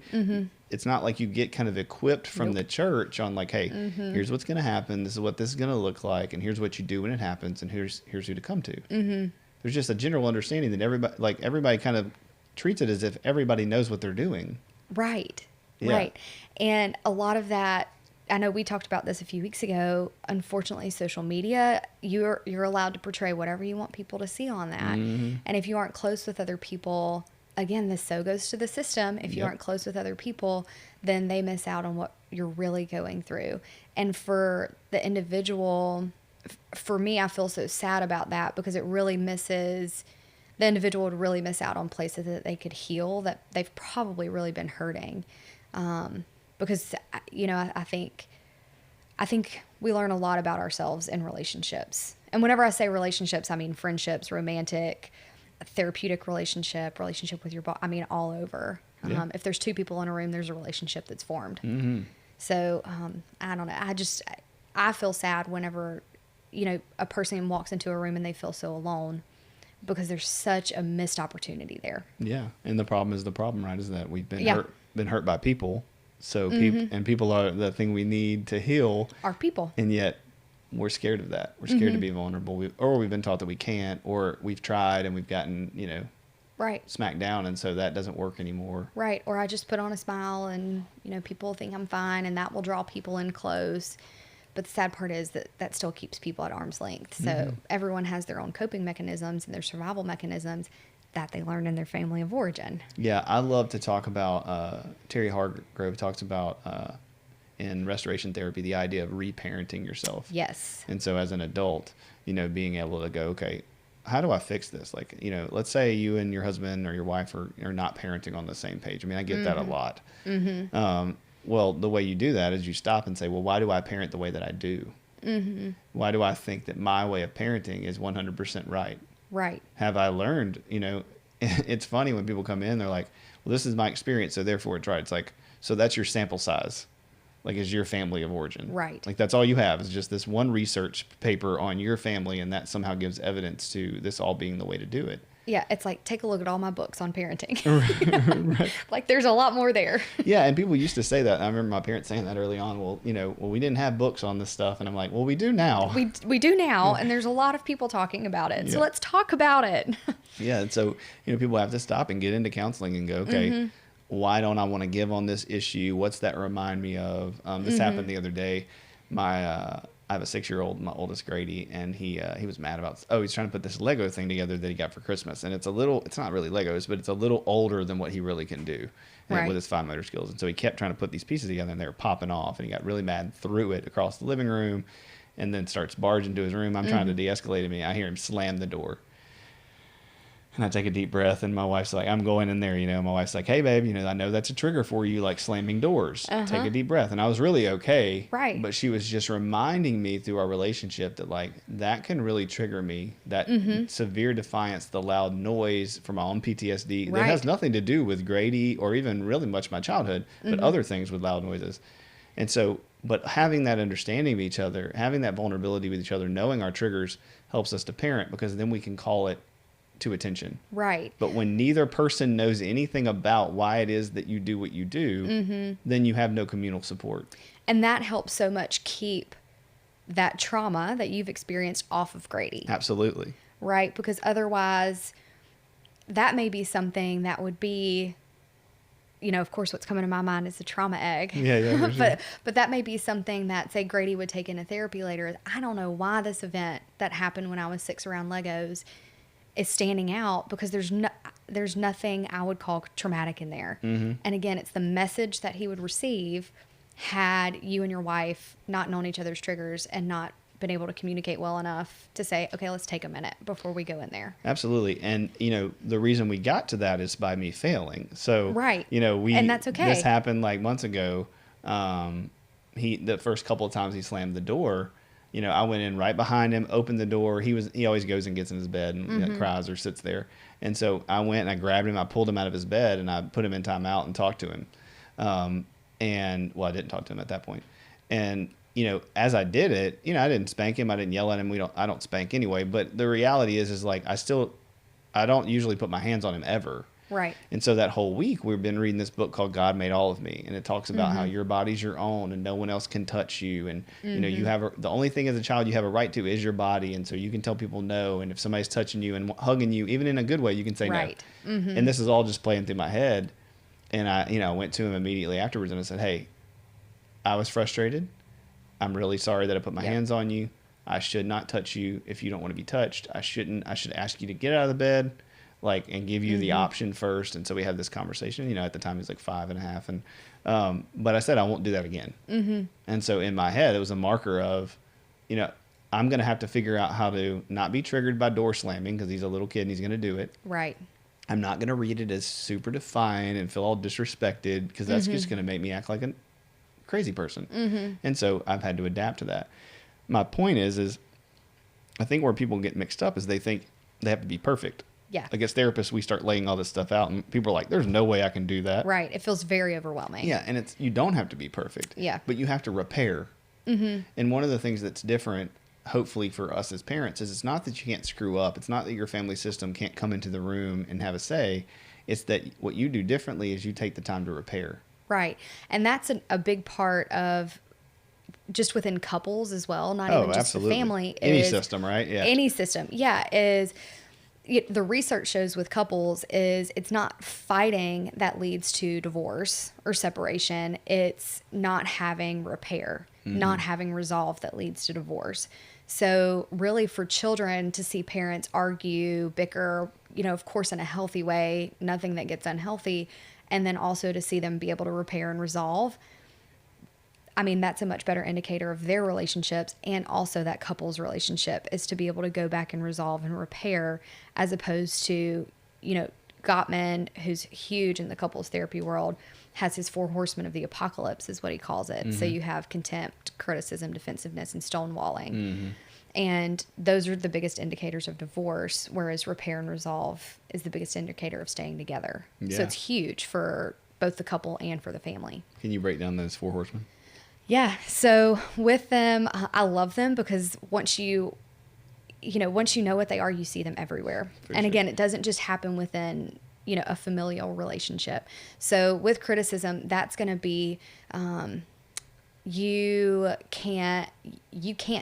it's not like you get kind of equipped from the church on like, hey, here's what's going to happen. This is what this is going to look like. And here's what you do when it happens. And here's who to come to. There's just a general understanding that everybody kind of treats it as if everybody knows what they're doing. Right. Yeah. Right. And a lot of that, I know we talked about this a few weeks ago. Unfortunately, social media, you're allowed to portray whatever you want people to see on that. And if you aren't close with other people, again, this so goes to the system. If you aren't close with other people, then they miss out on what you're really going through. And for the individual, for me, I feel so sad about that because it really misses, the individual would really miss out on places that they could heal that they've probably really been hurting. Because, you know, I think we learn a lot about ourselves in relationships. And whenever I say relationships, I mean friendships, romantic, therapeutic relationship with your I mean, all over. Yeah. If there's two people in a room, there's a relationship that's formed. So, I don't know. I feel sad whenever, you know, a person walks into a room and they feel so alone because there's such a missed opportunity there. Yeah. And the problem is right? Is that we've been hurt by people. So people are the thing we need to heal. Our people. And yet we're scared of that. We're scared to be vulnerable. Or we've been taught that we can't, or we've tried and we've gotten, you know, Right. smack down. And so that doesn't work anymore. Right. Or I just put on a smile and, people think I'm fine, and that will draw people in close. But the sad part is that still keeps people at arm's length. So everyone has their own coping mechanisms and their survival mechanisms that they learned in their family of origin. Yeah, I love to talk about, Terry Hargrove talks about in restoration therapy, the idea of reparenting yourself. Yes. And so as an adult, being able to go, okay, how do I fix this? Like, let's say you and your husband or your wife are not parenting on the same page. I mean, I get that a lot. Well, the way you do that is you stop and say, well, why do I parent the way that I do? Why do I think that my way of parenting is 100% right? Right. Have I learned, it's funny when people come in, they're like, well, this is my experience, so therefore it's right. It's like, so that's your sample size, like is your family of origin. Right. Like that's all you have is just this one research paper on your family, and that somehow gives evidence to this all being the way to do it. Yeah, it's like, take a look at all my books on parenting. Right. Like, there's a lot more there. Yeah, and people used to say that. I remember my parents saying that early on. Well, we didn't have books on this stuff. And I'm like, well, we do now. We do now, and there's a lot of people talking about it. So let's talk about it. Yeah, and so, people have to stop and get into counseling and go, okay, why don't I want to give on this issue? What's that remind me of? This happened the other day. I have a 6-year-old, my oldest Grady, and he was mad about, he's trying to put this Lego thing together that he got for Christmas. And it's not really Legos, but it's a little older than what he really can do with his fine motor skills. And so he kept trying to put these pieces together, and they were popping off, and he got really mad, threw it across the living room, and then starts barging to his room. I'm trying to de-escalate him. I hear him slam the door. And I take a deep breath, and my wife's like, I'm going in there, My wife's like, hey, babe, I know that's a trigger for you, like slamming doors. Take a deep breath. And I was really okay. Right. But she was just reminding me through our relationship that, like, that can really trigger me. That severe defiance, the loud noise from my own PTSD, that has nothing to do with Grady or even really much my childhood, but other things with loud noises. And so, but having that understanding of each other, having that vulnerability with each other, knowing our triggers helps us to parent, because then we can call it to attention. Right. But when neither person knows anything about why it is that you do what you do, then you have no communal support. And that helps so much keep that trauma that you've experienced off of Grady. Absolutely. Right? Because otherwise, that may be something that would be, of course, what's coming to my mind is the trauma egg. Yeah, for sure. But that may be something that, say, Grady would take into therapy later. I don't know why this event that happened when I was 6 around Legos is standing out, because there's nothing I would call traumatic in there. And again, it's the message that he would receive had you and your wife not known each other's triggers and not been able to communicate well enough to say, okay, let's take a minute before we go in there. Absolutely. And, the reason we got to that is by me failing. So, right. And that's okay. This happened like months ago. The first couple of times he slammed the door, I went in right behind him, opened the door. He always goes and gets in his bed and cries or sits there. And so I went and I grabbed him, I pulled him out of his bed, and I put him in timeout and talked to him. I didn't talk to him at that point. And, as I did it, I didn't spank him. I didn't yell at him. I don't spank anyway. But the reality is like, I don't usually put my hands on him ever. Right. And so that whole week we've been reading this book called God Made All of Me. And it talks about how your body's your own and no one else can touch you. And, you have the only thing as a child you have a right to is your body. And so you can tell people no. And if somebody's touching you and hugging you, even in a good way, you can say no. And this is all just playing through my head. And I went to him immediately afterwards and I said, hey, I was frustrated. I'm really sorry that I put my hands on you. I should not touch you if you don't want to be touched. I should ask you to get out of the bed. And give you the option first. And so we had this conversation, at the time he was like 5.5. And, but I said, I won't do that again. And so in my head, it was a marker of, I'm going to have to figure out how to not be triggered by door slamming, because he's a little kid and he's going to do it. Right. I'm not going to read it as super defiant and feel all disrespected, because that's just going to make me act like a crazy person. And so I've had to adapt to that. My point is I think where people get mixed up is they think they have to be perfect. Yeah. Like as therapists, we start laying all this stuff out, and people are like, there's no way I can do that. Right. It feels very overwhelming. Yeah. And you don't have to be perfect. Yeah. But you have to repair. And one of the things that's different, hopefully for us as parents, is it's not that you can't screw up. It's not that your family system can't come into the room and have a say. It's that what you do differently is you take the time to repair. Right. And that's a big part of just within couples as well, not even just absolutely. the family. Any system, right? Yeah. Any system. Yeah. Is the research shows with couples is it's not fighting that leads to divorce or separation. It's not having repair, not having resolve that leads to divorce. So really for children to see parents argue, bicker, of course in a healthy way, nothing that gets unhealthy, and then also to see them be able to repair and resolve, I mean, that's a much better indicator of their relationships, and also that couple's relationship is to be able to go back and resolve and repair, as opposed to, Gottman, who's huge in the couples therapy world, has his 4 horsemen of the apocalypse is what he calls it. So you have contempt, criticism, defensiveness, and stonewalling. And those are the biggest indicators of divorce, whereas repair and resolve is the biggest indicator of staying together. Yeah. So it's huge for both the couple and for the family. Can you break down those 4 horsemen? Yeah. So with them, I love them because once you know what they are, you see them everywhere. And again, it doesn't just happen within, a familial relationship. So with criticism, that's going to be, you can't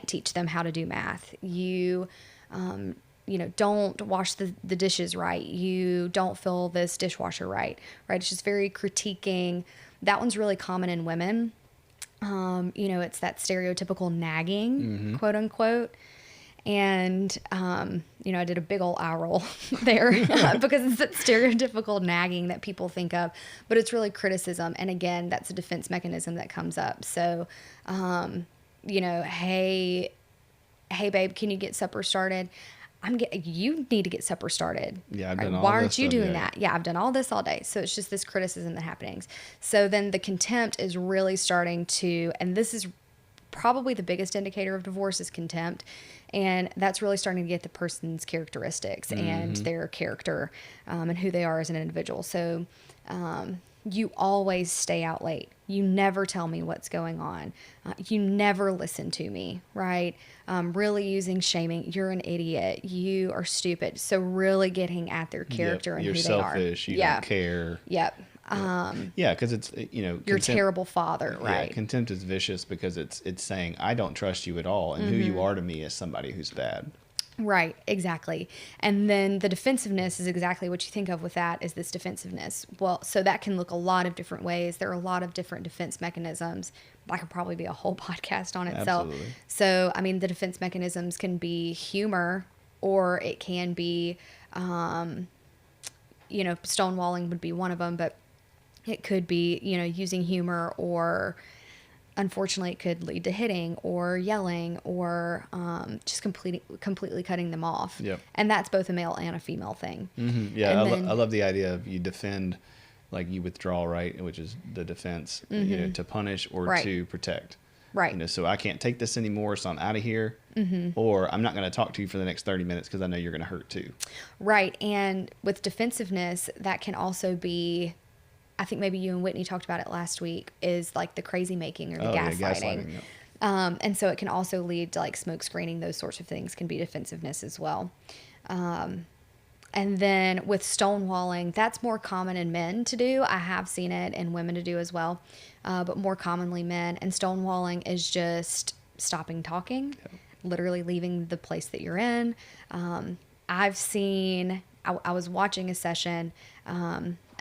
teach them how to do math. You don't wash the dishes right. You don't fill this dishwasher right? It's just very critiquing. That one's really common in women. It's that stereotypical nagging, quote unquote. And, I did a big old eye roll there because it's that stereotypical nagging that people think of, but it's really criticism. And again, that's a defense mechanism that comes up. So, hey babe, can you get supper started? You need to get supper started. Yeah, I've done all Why this aren't you stuff, doing yeah. that? Yeah, I've done all this all day. So it's just this criticism that happens. So then the contempt is really starting to, and this is probably the biggest indicator of divorce, is contempt. And that's really starting to get the person's characteristics and their character and who they are as an individual. So you always stay out late. You never tell me what's going on. You never listen to me, right? Really using shaming. You're an idiot. You are stupid. So really getting at their character and you're who they are. You're selfish. You don't care. Yep. Yeah, because it's, you're a terrible father, right? Yeah, contempt is vicious because it's saying, I don't trust you at all. And who you are to me is somebody who's bad. Right, exactly. And then the defensiveness is exactly what you think of with that, is this defensiveness. Well, so that can look a lot of different ways. There are a lot of different defense mechanisms. That could probably be a whole podcast on itself. Absolutely. So, I mean, the defense mechanisms can be humor, or it can be, stonewalling would be one of them, but it could be, using humor, or unfortunately it could lead to hitting or yelling or just completely cutting them off. Yep. And that's both a male and a female thing. Mm-hmm. Yeah, I love the idea of you defend, like you withdraw, right, which is the defense, to punish or to protect. Right. So I can't take this anymore, so I'm out of here. Or I'm not going to talk to you for the next 30 minutes because I know you're going to hurt too. Right. And with defensiveness, that can also be, I think maybe you and Whitney talked about it last week, is like the crazy making or the gaslighting. Yeah. And so it can also lead to like smoke screening. Those sorts of things can be defensiveness as well. And then with stonewalling, that's more common in men to do. I have seen it in women to do as well, but more commonly men. And stonewalling is just stopping talking, literally leaving the place that you're in. I've seen, I was watching a session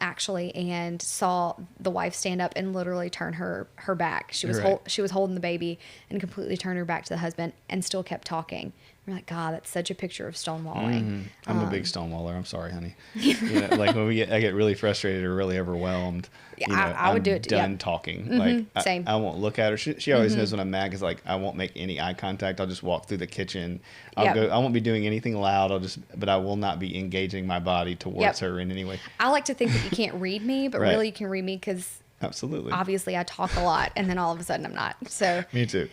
actually, and saw the wife stand up and literally turn her back. She was she was holding the baby and completely turned her back to the husband and still kept talking. We're like, God, that's such a picture of stonewalling. I'm a big stonewaller. I'm sorry, honey. Like when I get really frustrated or really overwhelmed. I would do it. Done talking. Like same. I won't look at her. She always knows when I'm mad because like I won't make any eye contact. I'll just walk through the kitchen. I'll go. I won't be doing anything loud. But I will not be engaging my body towards her in any way. I like to think that you can't read me, but really you can read me because absolutely, obviously I talk a lot, and then all of a sudden I'm not. So me too.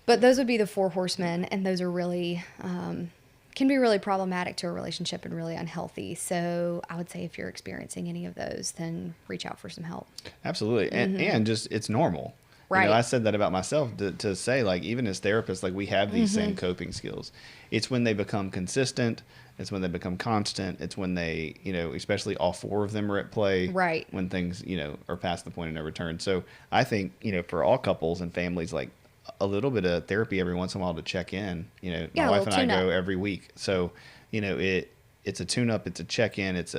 But those would be the 4 horsemen, and those are really, can be really problematic to a relationship and really unhealthy. So I would say if you're experiencing any of those, then reach out for some help. Absolutely. And just, it's normal. Right. I said that about myself to say, like, even as therapists, like we have these same coping skills. It's when they become consistent. It's when they become constant. It's when they, especially all 4 of them are at play. Right. When things, are past the point of no return. So I think, for all couples and families, like, a little bit of therapy every once in a while to check in. My wife and I go every week. So, it it's a tune-up, it's a check-in, it's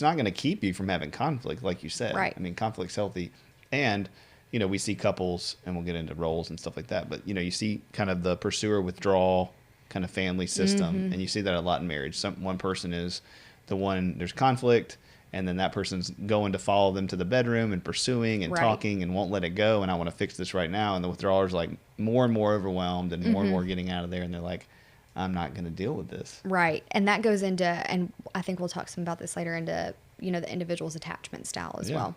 not going to keep you from having conflict, like you said. Right. I mean, conflict's healthy. And, we see couples, and we'll get into roles and stuff like that, but, you see kind of the pursuer withdrawal kind of family system, and you see that a lot in marriage. One person is the one, there's conflict, and then that person's going to follow them to the bedroom and pursuing and talking and won't let it go, and I want to fix this right now. And the withdrawer's like more and more overwhelmed and more getting out of there, and they're like, I'm not going to deal with this. Right. And that goes into, and I think we'll talk some about this later, into, the individual's attachment style as well.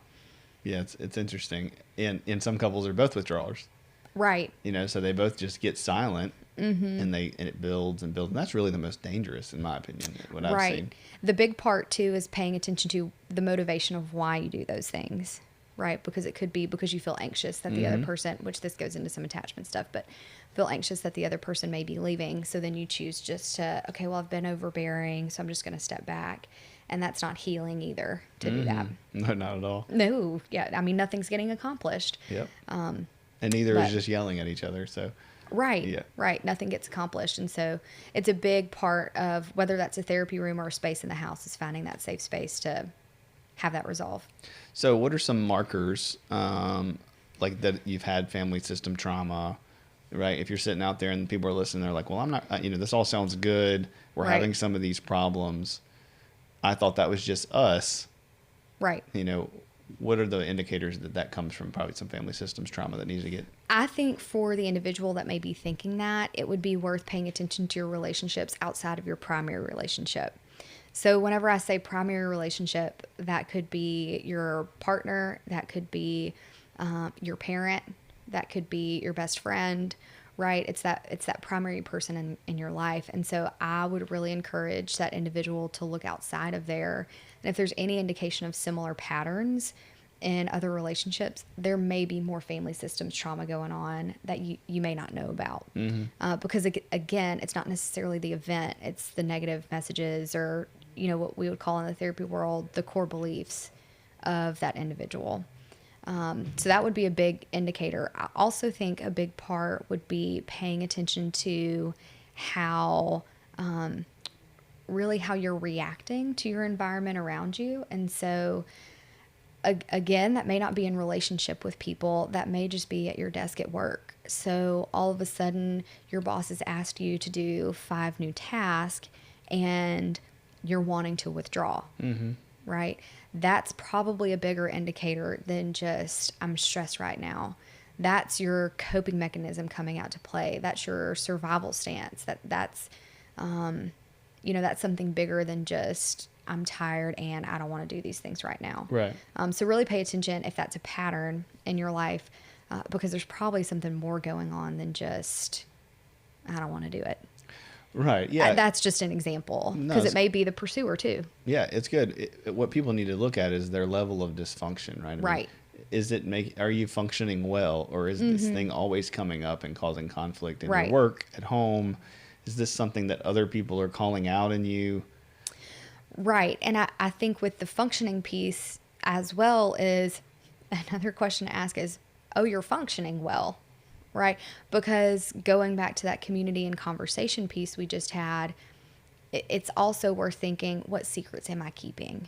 Yeah, it's interesting. In some couples, they're both withdrawers. Right. So they both just get silent, and it builds and builds. And that's really the most dangerous, in my opinion, what I've seen. The big part, too, is paying attention to the motivation of why you do those things, right? Because it could be because you feel anxious that the other person, which this goes into some attachment stuff, but feel anxious that the other person may be leaving. So then you choose just to, okay, well, I've been overbearing, so I'm just going to step back. And that's not healing either to do that. No, not at all. No. Yeah. I mean, nothing's getting accomplished. Yep. And neither is just yelling at each other. So. Right. Yeah. Right. Nothing gets accomplished. And so it's a big part of whether that's a therapy room or a space in the house, is finding that safe space to have that resolve. So what are some markers, like that you've had family system trauma, right? If you're sitting out there and people are listening, they're like, well, I'm not, this all sounds good. We're having some of these problems. I thought that was just us. Right. What are the indicators that comes from probably some family systems trauma that needs to get? I think for the individual that may be thinking that, it would be worth paying attention to your relationships outside of your primary relationship. So whenever I say primary relationship, that could be your partner, that could be your parent, that could be your best friend, right? It's that primary person in your life. And so I would really encourage that individual to look outside of there. And if there's any indication of similar patterns in other relationships, there may be more family systems trauma going on that you may not know about. Because again, it's not necessarily the event, it's the negative messages, or, what we would call in the therapy world, the core beliefs of that individual. So that would be a big indicator. I also think a big part would be paying attention to how you're reacting to your environment around you. And so, again, that may not be in relationship with people. That may just be at your desk at work. So all of a sudden, your boss has asked you to do 5 new tasks, and you're wanting to withdraw. Right? That's probably a bigger indicator than just, I'm stressed right now. That's your coping mechanism coming out to play. That's your survival stance. That's something bigger than just, I'm tired and I don't want to do these things right now. Right. So really pay attention if that's a pattern in your life, because there's probably something more going on than just, I don't want to do it. Right. Yeah. That's just an example, because it may be the pursuer too. Yeah, it's good. What people need to look at is their level of dysfunction, right? Right. Are you functioning well, or is this thing always coming up and causing conflict in your work, at home? Is this something that other people are calling out in you? Right. And I think with the functioning piece as well, is another question to ask is, oh, you're functioning well. Right? Because going back to that community and conversation piece we just had, it's also worth thinking, what secrets am I keeping?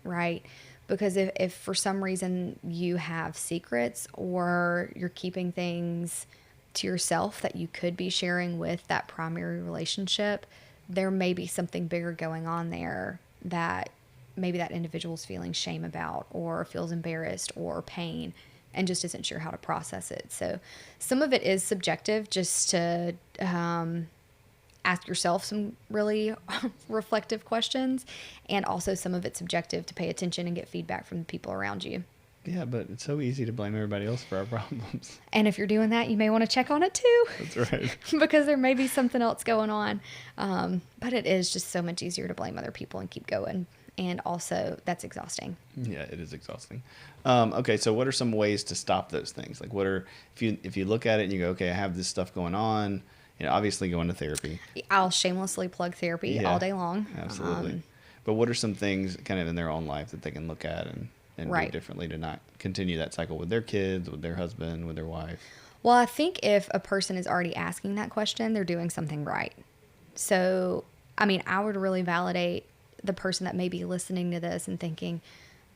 Right? Because if for some reason you have secrets, or you're keeping things to yourself that you could be sharing with that primary relationship, there may be something bigger going on there that maybe that individual's feeling shame about, or feels embarrassed, or pain, and just isn't sure how to process it. So some of it is subjective, just to ask yourself some really reflective questions. And also some of it's subjective, to pay attention and get feedback from the people around you. Yeah, but it's so easy to blame everybody else for our problems. And if you're doing that, you may want to check on it too. That's right. Because there may be something else going on. But it is just so much easier to blame other people and keep going. And also, that's exhausting. Yeah, it is exhausting. Okay, so what are some ways to stop those things? Like, if you look at it and you go, okay, I have this stuff going on, obviously going to therapy. I'll shamelessly plug therapy all day long. Absolutely. But what are some things kind of in their own life that they can look at and do differently to not continue that cycle with their kids, with their husband, with their wife? Well, I think if a person is already asking that question, they're doing something right. So I mean, I would really validate the person that may be listening to this and thinking,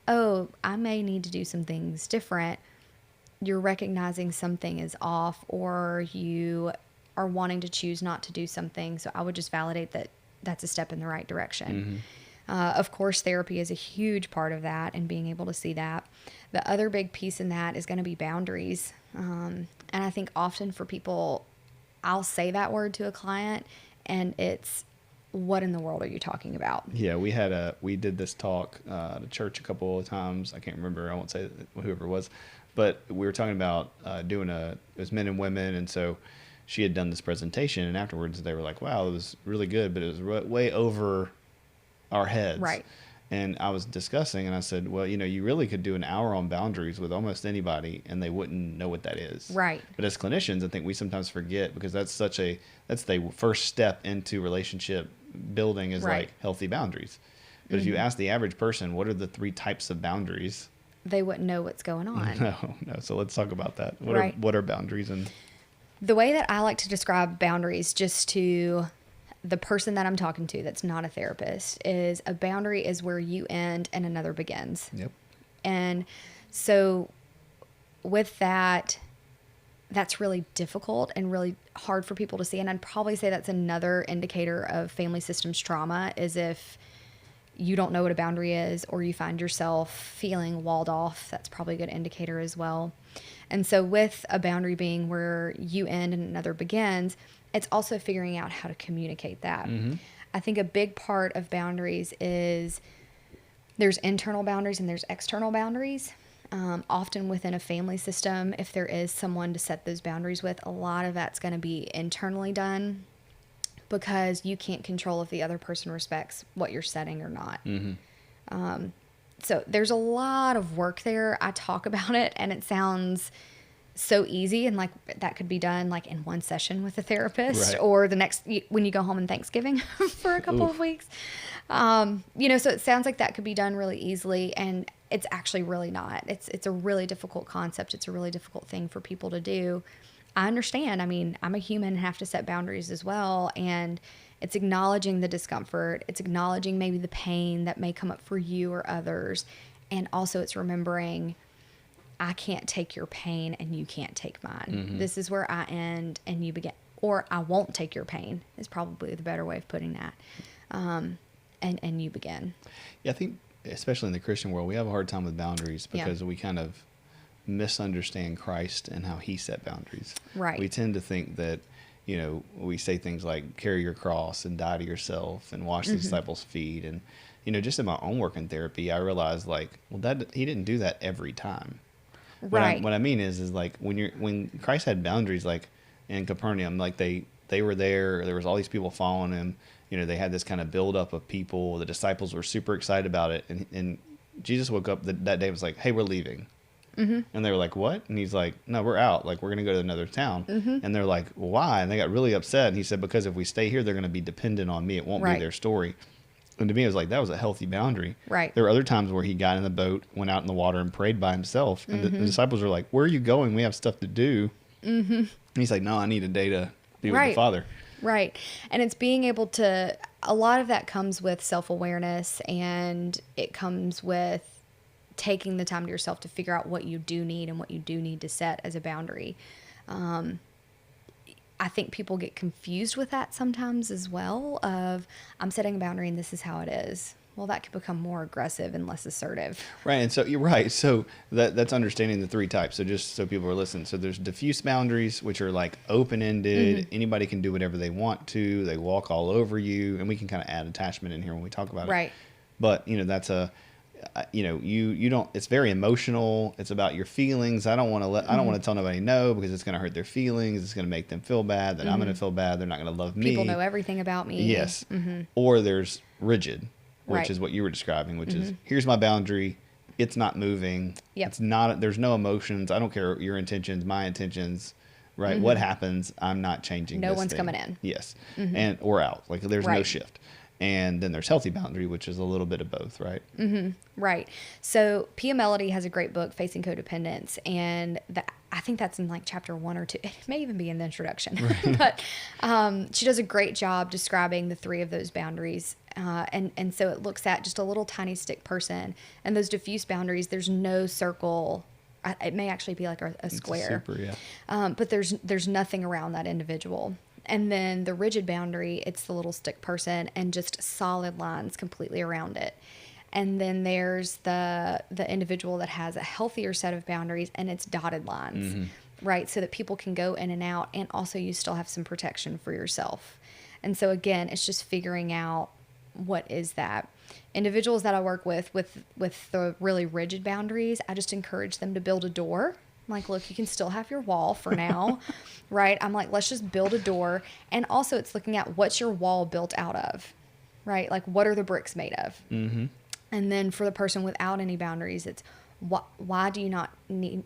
oh, I may need to do some things different. You're recognizing something is off, or you are wanting to choose not to do something. So I would just validate that that's a step in the right direction. Of course, therapy is a huge part of that, and being able to see that. The other big piece in that is going to be boundaries. And I think often for people, I'll say that word to a client and it's, what in the world are you talking about? Yeah, we did this talk at a church a couple of times. I can't remember. I won't say whoever it was, but we were talking about it was men and women, and so she had done this presentation, and afterwards they were like, "Wow, it was really good, but it was way over our heads." Right. And I was discussing, and I said, "Well, you really could do an hour on boundaries with almost anybody, and they wouldn't know what that is." Right. But as clinicians, I think we sometimes forget, because that's the first step into relationship building is Right. like healthy boundaries. But if you ask the average person, what are the 3 types of boundaries? They wouldn't know what's going on. No. So let's talk about that. Right. What are boundaries? And The way that I like to describe boundaries, just to the person that I'm talking to that's not a therapist, is a boundary is where you end and another begins. Yep. And so with that, that's really difficult and really hard for people to see. And I'd probably say that's another indicator of family systems trauma, is if you don't know what a boundary is, or you find yourself feeling walled off. That's probably a good indicator as well. And so with a boundary being where you end and another begins, it's also figuring out how to communicate that. I think a big part of boundaries is there's internal boundaries and there's external boundaries. Often within a family system, if there is someone to set those boundaries with, a lot of that's going to be internally done, because you can't control if the other person respects what you're setting or not. So there's a lot of work there. I talk about it and it sounds so easy, and like that could be done like in one session with a therapist, Right. or the next, when you go home on Thanksgiving for a couple of weeks. So it sounds like that could be done really easily, and it's actually really not. It's a really difficult concept. It's a really difficult thing for people to do. I understand. I mean, I'm a human and have to set boundaries as well. And it's acknowledging the discomfort. It's acknowledging maybe the pain that may come up for you or others. And also it's remembering, I can't take your pain and you can't take mine. This is where I end and you begin. Or I won't take your pain is probably the better way of putting that. And you begin. Yeah, I think especially in the Christian world, we have a hard time with boundaries because we kind of misunderstand Christ and how he set boundaries. Right. We tend to think that, we say things like carry your cross and die to yourself and wash the disciples' feet. And, just in my own work in therapy, I realized he didn't do that every time. Right. What I mean is like when Christ had boundaries, like in Capernaum, like they were there was all these people following him. They had this kind of buildup of people. The disciples were super excited about it. And Jesus woke up that day and was like, hey, we're leaving. And they were like, what? And he's like, no, we're out. Like, we're going to go to another town. And they're like, well, why? And they got really upset. And he said, because if we stay here, they're going to be dependent on me. It won't be their story. And to me, it was like, that was a healthy boundary. Right. There were other times where he got in the boat, went out in the water, and prayed by himself. And the disciples were like, where are you going? We have stuff to do. And he's like, no, I need a day to be with the Father. Right. And it's being able to, a lot of that comes with self-awareness, and it comes with taking the time to yourself to figure out what you do need and what you do need to set as a boundary. I think people get confused with that sometimes as well, of I'm setting a boundary and this is how it is. Well, that could become more aggressive and less assertive. Right. And so you're right. So that's understanding the 3 types. So just so people are listening. So there's diffuse boundaries, which are like open-ended. Anybody can do whatever they want to. They walk all over you. And we can kind of add attachment in here when we talk about it. Right. But, that's you don't, it's very emotional. It's about your feelings. I don't want to tell nobody no, because it's going to hurt their feelings. It's going to make them feel bad. Then I'm going to feel bad. They're not going to love me. People know everything about me. Yes. Or there's rigid, which is what you were describing, which is, here's my boundary. It's not moving. Yep. It's not, there's no emotions. I don't care your intentions, my intentions, right? What happens? I'm not changing No this one's thing. coming in. Yes. Or out. Like there's no shift. And then there's healthy boundary, which is a little bit of both, right? Right. So Pia Melody has a great book, Facing Codependence, and I think that's in like chapter 1 or 2. It may even be in the introduction, right. But she does a great job describing the 3 of those boundaries. And so it looks at just a little tiny stick person, and those diffuse boundaries, there's no circle. It may actually be like a square. It's super, yeah. But there's nothing around that individual. And then the rigid boundary, it's the little stick person and just solid lines completely around it. And then there's the individual that has a healthier set of boundaries, and it's dotted lines, right? So that people can go in and out, and also you still have some protection for yourself. And so again, it's just figuring out what is that. Individuals that I work with the really rigid boundaries, I just encourage them to build a door. I'm like, look, you can still have your wall for now, right? I'm like, let's just build a door. And also it's looking at what's your wall built out of, right? Like, what are the bricks made of? Mm-hmm. And then for the person without any boundaries, it's why do you not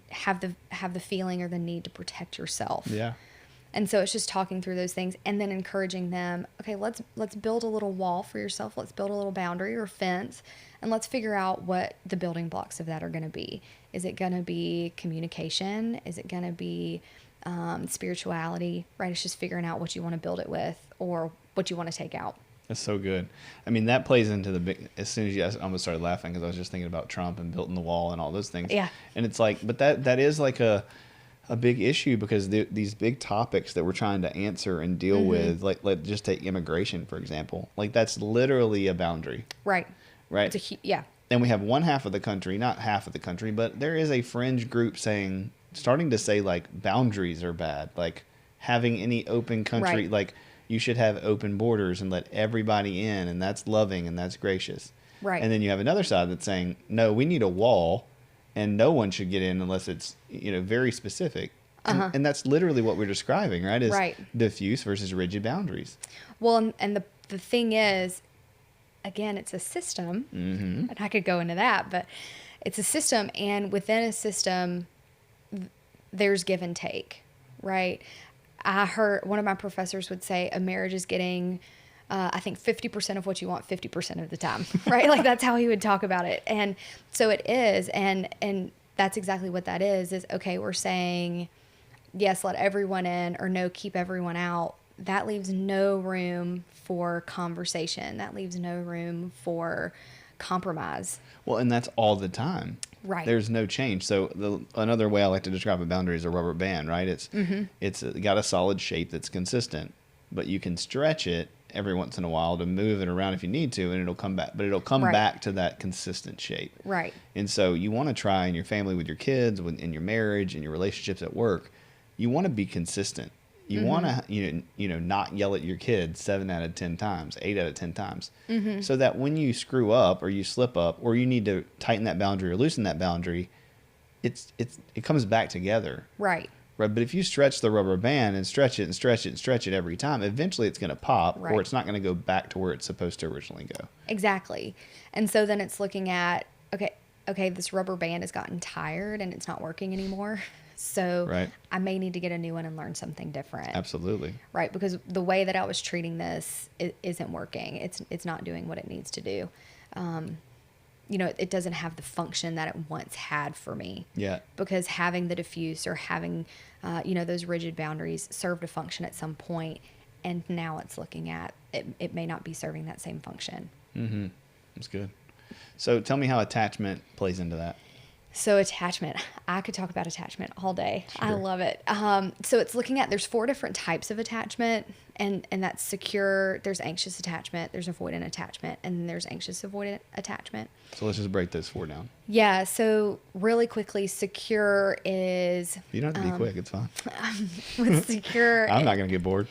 have the feeling or the need to protect yourself? Yeah. And so it's just talking through those things and then encouraging them, okay, let's build a little wall for yourself. Let's build a little boundary or fence, and let's figure out what the building blocks of that are going to be. Is it going to be communication? Is it going to be spirituality, right? It's just figuring out what you want to build it with or what you want to take out. That's so good. I mean, that plays into the big, as soon as you, I almost started laughing because I was just thinking about Trump and building the wall and all those things. Yeah. And it's like, but that is like a big issue because these big topics that we're trying to answer and deal with, like just take immigration, for example. Like, that's literally a boundary. Right. Right. Yeah. And we have one half of the country, not half of the country, but there is a fringe group starting to say like boundaries are bad. Like, having any open country, Right. like you should have open borders and let everybody in, and that's loving and that's gracious. Right. And then you have another side that's saying, no, we need a wall and no one should get in unless it's, very specific. And that's literally what we're describing, right? Is Right. diffuse versus rigid boundaries. Well, and the thing is, again, it's a system, and I could go into that, but it's a system, and within a system, there's give and take, right? I heard one of my professors would say a marriage is getting, I think 50% of what you want 50% of the time, right? Like, that's how he would talk about it. And so it is. And that's exactly what that is, okay, we're saying, yes, let everyone in, or no, keep everyone out. That leaves no room for conversation. That leaves no room for compromise. Well, and that's all the time. Right. There's no change. So another way I like to describe a boundary is a rubber band, right? It's got a solid shape that's consistent, but you can stretch it every once in a while to move it around if you need to, and it'll come back. But it'll come Right. back to that consistent shape. Right. And so you want to try in your family, with your kids, in your marriage, in your relationships at work, you want to be consistent. You want to, not yell at your kids 7 out of 10 times, 8 out of 10 times, so that when you screw up or you slip up or you need to tighten that boundary or loosen that boundary, it comes back together. Right. Right. But if you stretch the rubber band and stretch it and stretch it and stretch it every time, eventually it's going to pop, Right. or it's not going to go back to where it's supposed to originally go. Exactly. And so then it's looking at, okay, this rubber band has gotten tired and it's not working anymore. So Right. I may need to get a new one and learn something different. Absolutely. Right. Because the way that I was treating this isn't working. It's not doing what it needs to do. It doesn't have the function that it once had for me. Yeah. Because having the diffuse or having, those rigid boundaries served a function at some point, and now it's looking at it may not be serving that same function. Mm-hmm. That's good. So tell me how attachment plays into that. So attachment, I could talk about attachment all day. Sure. I love it. So it's looking at, there's 4 different types of attachment, and that's secure, there's anxious attachment, there's avoidant attachment, and then there's anxious avoidant attachment. So let's just break those 4 down. Yeah. So really quickly, secure is... You don't have to be quick. It's fine. With secure... I'm not going to get bored.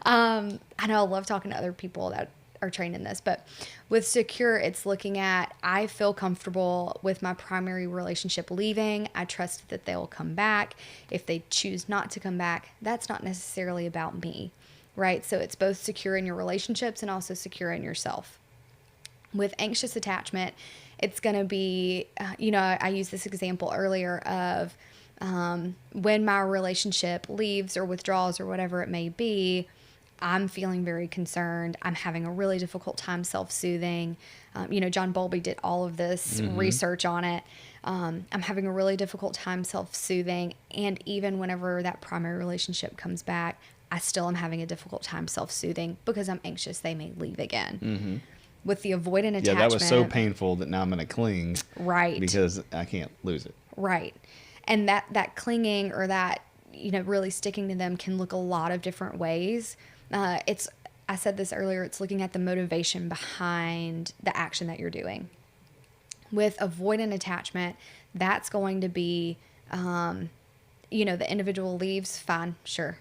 I know, I love talking to other people that are trained in this, but with secure, it's looking at, I feel comfortable with my primary relationship leaving. I trust that they'll come back. If they choose not to come back, that's not necessarily about me, right? So it's both secure in your relationships and also secure in yourself. With anxious attachment, it's going to be, I used this example earlier of when my relationship leaves or withdraws or whatever it may be, I'm feeling very concerned. I'm having a really difficult time self-soothing. John Bowlby did all of this research on it. I'm having a really difficult time self-soothing. And even whenever that primary relationship comes back, I still am having a difficult time self-soothing because I'm anxious they may leave again. With the avoidant attachment. Yeah, that was so painful that now I'm going to cling. Right. Because I can't lose it. Right. And that clinging or that, really sticking to them can look a lot of different ways. I said this earlier, it's looking at the motivation behind the action that you're doing. With avoidant attachment, that's going to be, the individual leaves, fine, sure,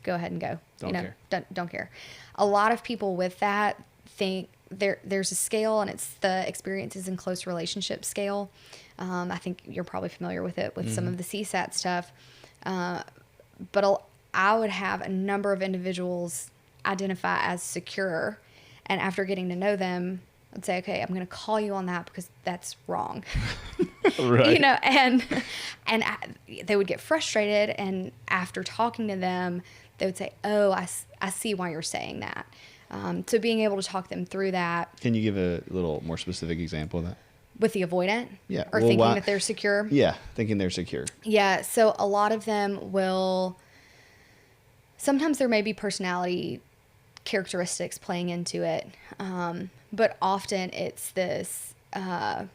go ahead and go. Don't care. Don't care. A lot of people with that think there's a scale, and it's the experiences in close relationship scale. I think you're probably familiar with it with some of the CSAT stuff. But I would have a number of individuals identify as secure, and after getting to know them, I'd say, okay, I'm going to call you on that because that's wrong. Right. And they would get frustrated, and after talking to them, they would say, oh, I see why you're saying that. So being able to talk them through that. Can you give a little more specific example of that? With the avoidant? Yeah. Or thinking that they're secure? Yeah, thinking they're secure. Yeah, so a lot of them will, sometimes there may be personality characteristics playing into it, but often it's this, I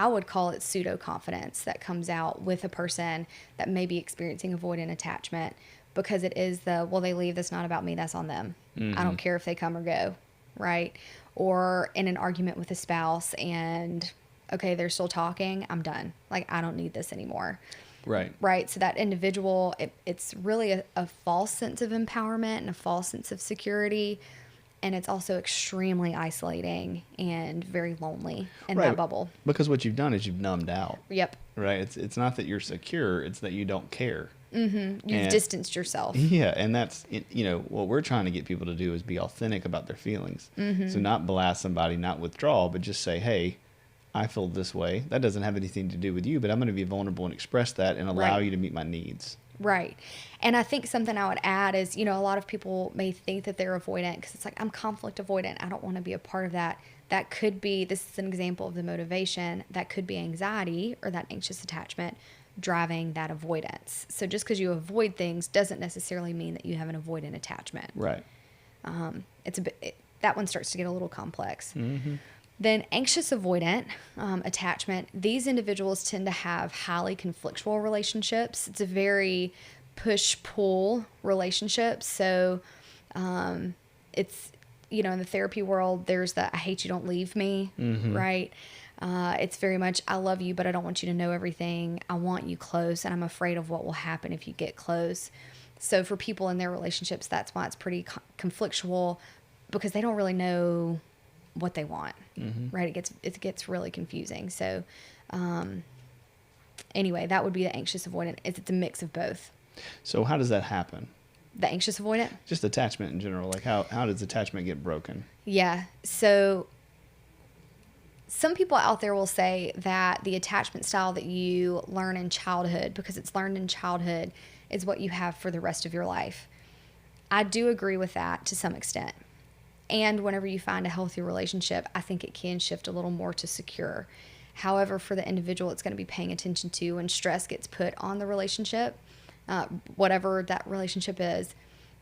would call it pseudo-confidence that comes out with a person that may be experiencing avoidant attachment, because it is they leave, that's not about me, that's on them. I don't care if they come or go, right? Or in an argument with a spouse and, okay, they're still talking, I'm done. Like, I don't need this anymore. Right. Right. So that individual, it's really a false sense of empowerment and a false sense of security. And it's also extremely isolating and very lonely in that bubble. Because what you've done is you've numbed out. Yep. Right. It's not that you're secure. It's that you don't care. You've distanced yourself. Yeah. And that's, what we're trying to get people to do is be authentic about their feelings. So not blast somebody, not withdraw, but just say, hey, I feel this way. That doesn't have anything to do with you, but I'm going to be vulnerable and express that and allow you to meet my needs. Right. And I think something I would add is, a lot of people may think that they're avoidant because it's like, I'm conflict avoidant. I don't want to be a part of that. That could be, this is an example of the motivation, that could be anxiety or that anxious attachment driving that avoidance. So just because you avoid things doesn't necessarily mean that you have an avoidant attachment. Right. That one starts to get a little complex. Then anxious avoidant attachment, these individuals tend to have highly conflictual relationships. It's a very push-pull relationship. So it's, in the therapy world, there's the I hate you, don't leave me, right? It's very much I love you, but I don't want you to know everything. I want you close, and I'm afraid of what will happen if you get close. So for people in their relationships, that's why it's pretty conflictual, because they don't really know what they want, right? It gets really confusing. So anyway, that would be the anxious avoidant. It's a mix of both. So how does that happen? The anxious avoidant? Just attachment in general. Like how does attachment get broken? Yeah. So some people out there will say that the attachment style that you learn in childhood, because it's learned in childhood, is what you have for the rest of your life. I do agree with that to some extent. And whenever you find a healthy relationship, I think it can shift a little more to secure. However, for the individual, it's going to be paying attention to when stress gets put on the relationship, whatever that relationship is,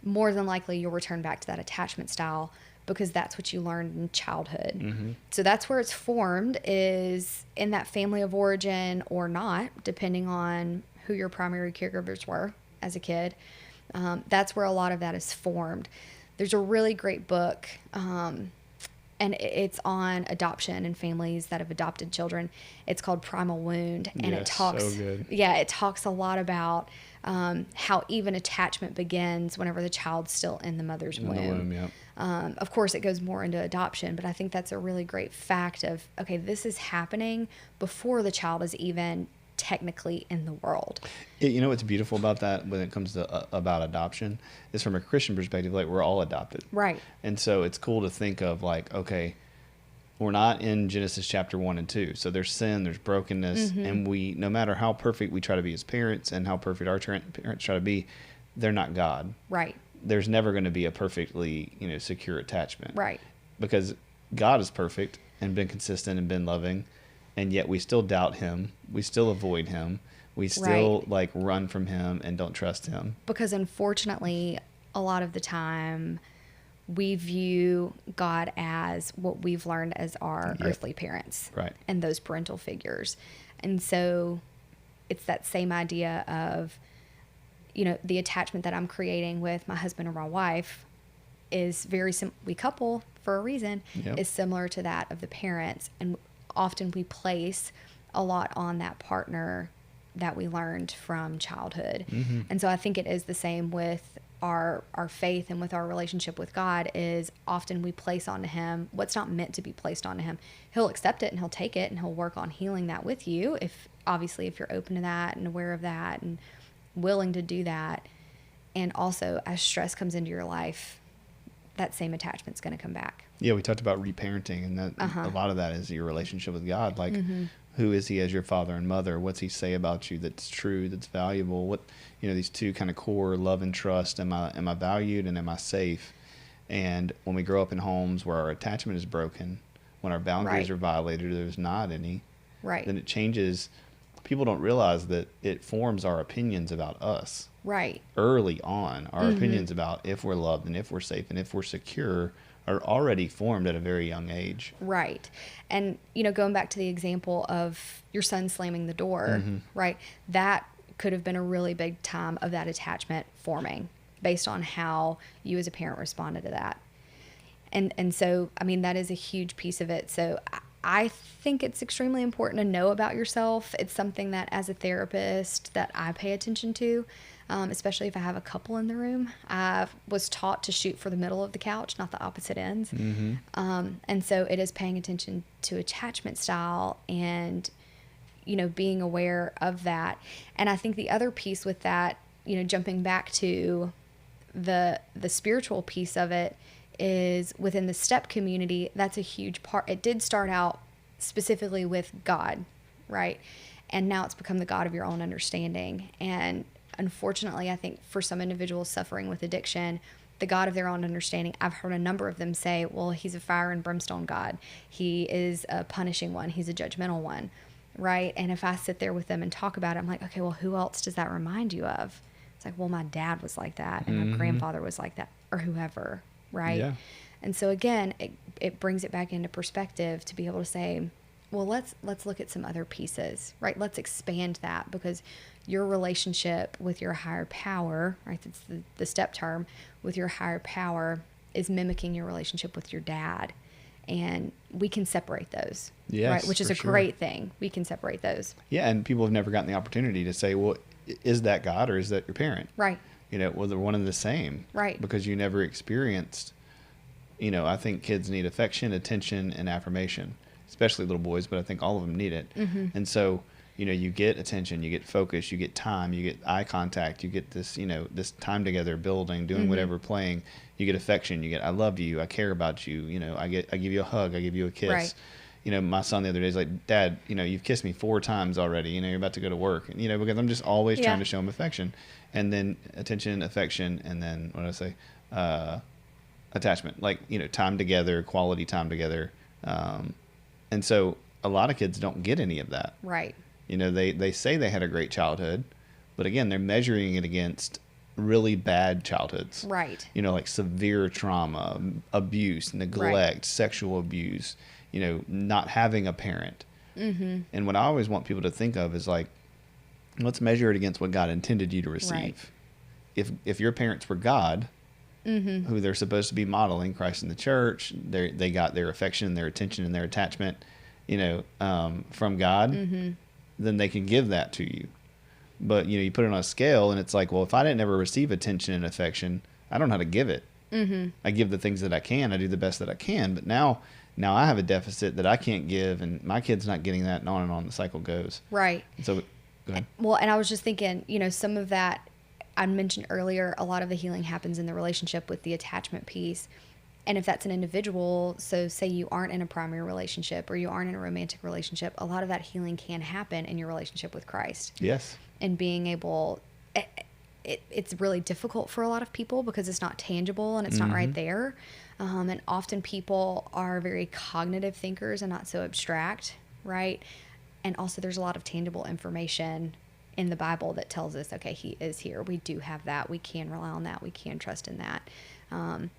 more than likely you'll return back to that attachment style, because that's what you learned in childhood. So that's where it's formed, is in that family of origin or not, depending on who your primary caregivers were as a kid. That's where a lot of that is formed. There's a really great book, and it's on adoption and families that have adopted children. It's called Primal Wound, and it talks, so good. Yeah, it talks a lot about how even attachment begins whenever the child's still in the mother's womb. Of course, it goes more into adoption, but I think that's a really great fact of, okay, this is happening before the child is even technically in the world. You know what's beautiful about that when it comes to about adoption is, from a Christian perspective, like, we're all adopted. Right. And so it's cool to think of, like, okay, we're not in Genesis chapter 1 and 2. So there's sin, there's brokenness, and we, no matter how perfect we try to be as parents and how perfect our parents try to be, they're not God. Right. there's never going to be a perfectly, secure attachment. Right. Because God is perfect and been consistent and been loving, and yet we still doubt him. We still avoid him. We still run from him and don't trust him. Because unfortunately, a lot of the time we view God as what we've learned as our earthly parents. Right. And those parental figures. And so it's that same idea of, the attachment that I'm creating with my husband or my wife is very we couple for a reason, is similar to that of the parents. And often we place a lot on that partner that we learned from childhood. Mm-hmm. And so I think it is the same with our faith and with our relationship with God, is often we place onto him what's not meant to be placed onto him. He'll accept it and he'll take it and he'll work on healing that with you, if you're open to that and aware of that and willing to do that. And also, as stress comes into your life, that same attachment's going to come back. Yeah, we talked about reparenting, and that a lot of that is your relationship with God. Like, who is he as your father and mother? What's he say about you that's true, that's valuable? What, these two kind of core, love and trust. Am I valued and am I safe? And when we grow up in homes where our attachment is broken, when our boundaries are violated, or there's not any, then it changes. People don't realize that it forms our opinions about us. Right. Early on, our opinions about if we're loved and if we're safe and if we're secure are already formed at a very young age. Right. And, going back to the example of your son slamming the door, right, that could have been a really big time of that attachment forming based on how you as a parent responded to that. And so, that is a huge piece of it. So I think it's extremely important to know about yourself. It's something that as a therapist that I pay attention to, especially if I have a couple in the room. I was taught to shoot for the middle of the couch, not the opposite ends. And so it is paying attention to attachment style and, being aware of that. And I think the other piece with that, jumping back to the spiritual piece of it, is within the STEP community, that's a huge part. It did start out specifically with God, right? And now it's become the God of your own understanding. And unfortunately, I think for some individuals suffering with addiction, the God of their own understanding, I've heard a number of them say, well, he's a fire and brimstone God. He is a punishing one. He's a judgmental one, right? And if I sit there with them and talk about it, I'm like, okay, well, who else does that remind you of? It's like, well, my dad was like that, and my grandfather was like that, or whoever, right? Yeah. And so again, it brings it back into perspective to be able to say, well, let's look at some other pieces, right? Let's expand that, because your relationship with your higher power, right? That's the STEP term, with your higher power is mimicking your relationship with your dad. And we can separate those, right? Which is a great thing. We can separate those. Yeah, and people have never gotten the opportunity to say, well, is that God or is that your parent? Right. Well, they're one and the same. Right. Because you never experienced, I think kids need affection, attention, and affirmation, especially little boys, but I think all of them need it. And so, you get attention, you get focus, you get time, you get eye contact, you get this, this time together, building, doing whatever, playing. You get affection, you get, I love you, I care about you, I give you a hug, I give you a kiss. Right. My son the other day is like, Dad, you've kissed me 4 times already, you're about to go to work. And, because I'm just always trying to show him affection. And then attention, affection, and then, what did I say? Attachment, like, time together, quality time together. And so a lot of kids don't get any of that. Right. They say they had a great childhood, but again, they're measuring it against really bad childhoods. Right. Like severe trauma, abuse, neglect, sexual abuse, not having a parent. And what I always want people to think of is like, let's measure it against what God intended you to receive. Right. If your parents were God, who they're supposed to be modeling, Christ in the church, they got their affection, their attention, and their attachment, from God, then they can give that to you. But, you put it on a scale and it's like, well, if I didn't ever receive attention and affection, I don't know how to give it. I give the things that I can. I do the best that I can. But now I have a deficit that I can't give, and my kid's not getting that, and on the cycle goes. Right. So, go ahead. Well, and I was just thinking, some of that I mentioned earlier, a lot of the healing happens in the relationship with the attachment piece. And if that's an individual, so say you aren't in a primary relationship or you aren't in a romantic relationship, a lot of that healing can happen in your relationship with Christ. Yes. And being able, it's really difficult for a lot of people because it's not tangible and it's not right there. And often people are very cognitive thinkers and not so abstract, right? And also there's a lot of tangible information in the Bible that tells us, okay, he is here. We do have that. We can rely on that. We can trust in that. And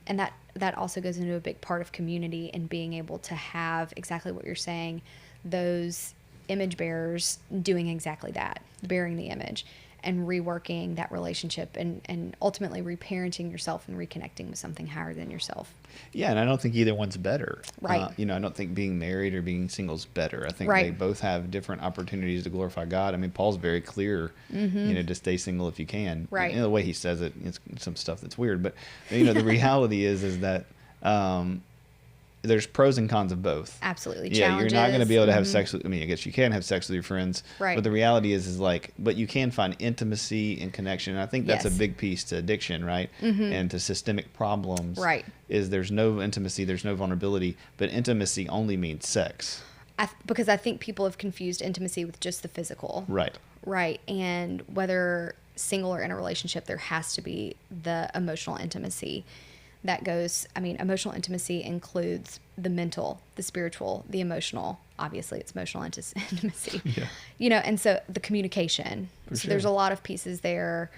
that also goes into a big part of community and being able to have exactly what you're saying, those image bearers doing exactly that, bearing the image and reworking that relationship and ultimately reparenting yourself and reconnecting with something higher than yourself. Yeah, and I don't think either one's better. Right. I don't think being married or being single is better. I think Right. they both have different opportunities to glorify God. I mean, Paul's very clear, to stay single if you can. Right. And the way he says it, it's some stuff that's weird. But, the reality is that there's pros and cons of both. Absolutely. Yeah, Challenges. you're not going to be able to have sex with, I guess you can have sex with your friends. Right. But the reality is but you can find intimacy and connection. And I think that's Yes. a big piece to addiction, right? And to systemic problems. Right. Is there's no intimacy, there's no vulnerability, but intimacy only means sex. Because I think people have confused intimacy with just the physical. Right. Right. And whether single or in a relationship, there has to be the emotional intimacy that goes. Emotional intimacy includes the mental, the spiritual, the emotional. Obviously, it's emotional intimacy. Yeah. And so the communication. So there's a lot of pieces there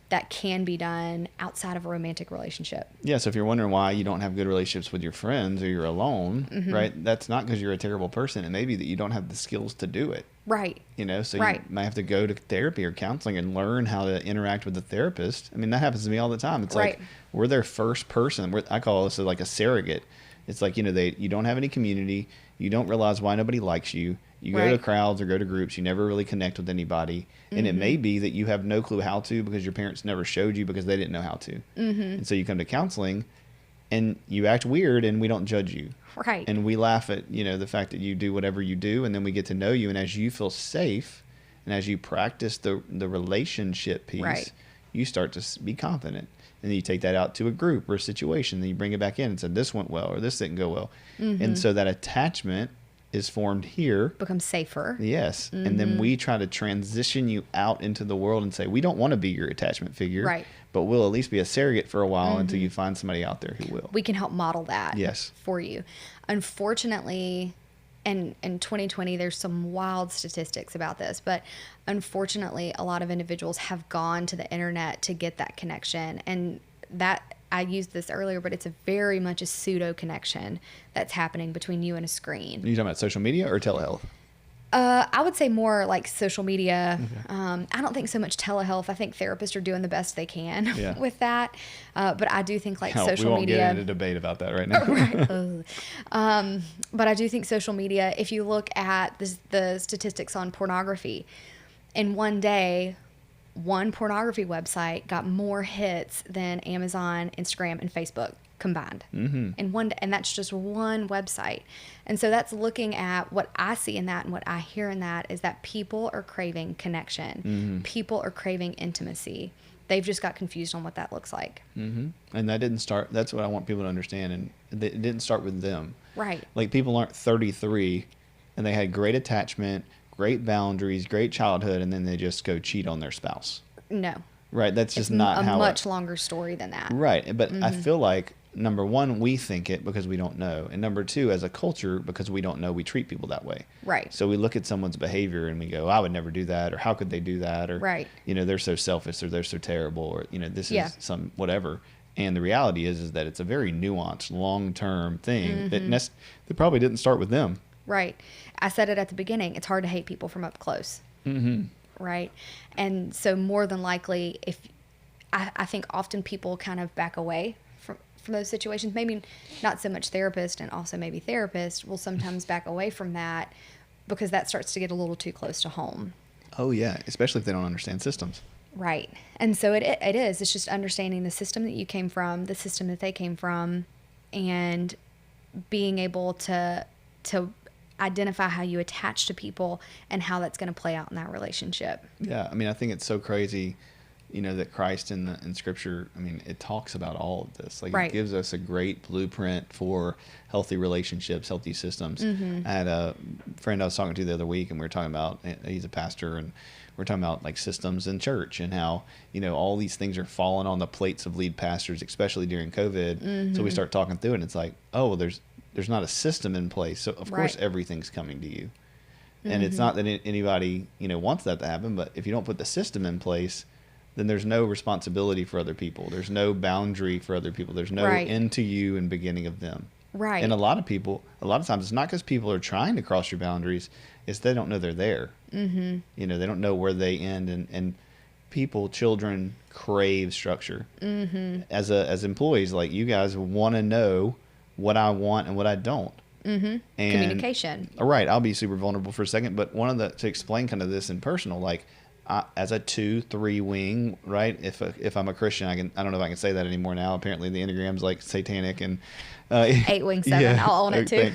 that can be done outside of a romantic relationship. Yeah, so if you're wondering why you don't have good relationships with your friends or you're alone, right, that's not because you're a terrible person. It may be that you don't have the skills to do it. Right. So Right. you might have to go to therapy or counseling and learn how to interact with the therapist. That happens to me all the time. It's Right. like we're their first person. I call this like a surrogate. It's like, you don't have any community. You don't realize why nobody likes you. You go to Right. crowds or go to groups. You never really connect with anybody. And it may be that you have no clue how to because your parents never showed you because they didn't know how to. And so you come to counseling and you act weird and we don't judge you. Right. And we laugh at, the fact that you do whatever you do, and then we get to know you. And as you feel safe and as you practice the relationship piece, Right. you start to be confident. And then you take that out to a group or a situation, then you bring it back in and say, this went well or this didn't go well. And so that attachment is formed here. Become safer. Yes. And then we try to transition you out into the world and say, we don't want to be your attachment figure. Right. But we'll at least be a surrogate for a while until you find somebody out there who will. We can help model that Yes. for you. Unfortunately, and in 2020, there's some wild statistics about this, but unfortunately, a lot of individuals have gone to the internet to get that connection. And that, I used this earlier, but it's very much a pseudo connection that's happening between you and a screen. Are you talking about social media or telehealth? I would say more like social media. I don't think so much telehealth. I think therapists are doing the best they can with that. But I do think social we won't media. get into debate about that right now. Right. But I do think social media, if you look at the statistics on pornography, in one day, one pornography website got more hits than Amazon, Instagram, and Facebook combined. And that's just one website. And so that's looking at what I see in that and what I hear in that is that people are craving connection. People are craving intimacy. They've just got confused on what that looks like. And that didn't start, that's what I want people to understand. And it didn't start with them. Right. Like people aren't 33 and they had great attachment, great boundaries, great childhood, and then they just go cheat on their spouse. No. Right. That's just It's not how a much longer story than that. Right. But I feel like, number one, we think it because we don't know. And number two, as a culture, because we don't know, we treat people that way. Right. So we look at someone's behavior and we go, I would never do that. Or how could they do that? Or, Right. They're so selfish or they're so terrible. Or, this Yeah. is some whatever. And the reality is that it's a very nuanced, long-term thing that probably didn't start with them. Right. I said it at the beginning. It's hard to hate people from up close. Right. And so more than likely, I think often people kind of back away from those situations. Maybe not so much therapist, and also maybe therapist will sometimes back away from that because that starts to get a little too close to home. Oh, yeah. Especially if they don't understand systems. Right. And so it is. It's just understanding the system that you came from, the system that they came from, and being able to identify how you attach to people and how that's going to play out in that relationship. Yeah. I think it's so crazy, that Christ in Scripture, it talks about all of this. Like Right. It gives us a great blueprint for healthy relationships, healthy systems. I had a friend I was talking to the other week, and we were talking about, he's a pastor, and we're talking about like systems in church and how, all these things are falling on the plates of lead pastors, especially during COVID. So we start talking through it, and it's like, oh, well, there's not a system in place. So of course everything's coming to you. And it's not that anybody, wants that to happen, but if you don't put the system in place, then there's no responsibility for other people. There's no boundary for other people. There's no end to you and beginning of them. Right. And a lot of times, it's not because people are trying to cross your boundaries. It's they don't know they're there. They don't know where they end. And people, children crave structure. As employees, like you guys want to know what I want and what I don't. And communication. Right. I'll be super vulnerable for a second, but to explain kind of this in personal, like as a 2-3 wing, right? If I'm a Christian, I don't know if I can say that anymore now. Apparently the Enneagram's like satanic and 8 wing 7. Yeah, I'll own it too.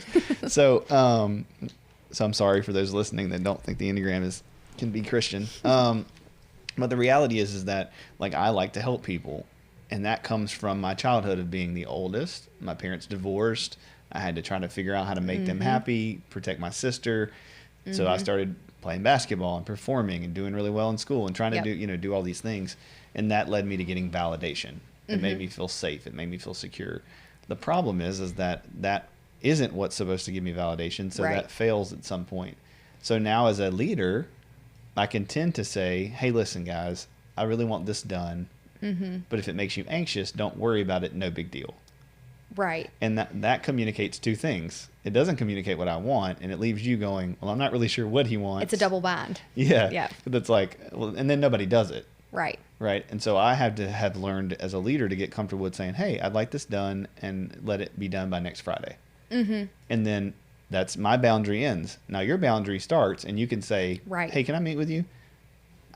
So I'm sorry for those listening that don't think the Enneagram can be Christian. But the reality is that like I like to help people, and that comes from my childhood of being the oldest. My parents divorced. I had to try to figure out how to make them happy, protect my sister. So I started playing basketball and performing and doing really well in school and trying to do all these things. And that led me to getting validation. It made me feel safe. It made me feel secure. The problem is that isn't what's supposed to give me validation. So that fails at some point. So now as a leader, I can tend to say, hey, listen, guys, I really want this done. But if it makes you anxious, don't worry about it. No big deal. Right. And that communicates two things. It doesn't communicate what I want, and it leaves you going, well, I'm not really sure what he wants. It's a double bind. Yeah. Yeah. That's like, well, and then nobody does it. Right. Right. And so I have learned as a leader to get comfortable with saying, hey, I'd like this done, and let it be done by next Friday. And then that's my boundary ends. Now your boundary starts, and you can say, hey, can I meet with you?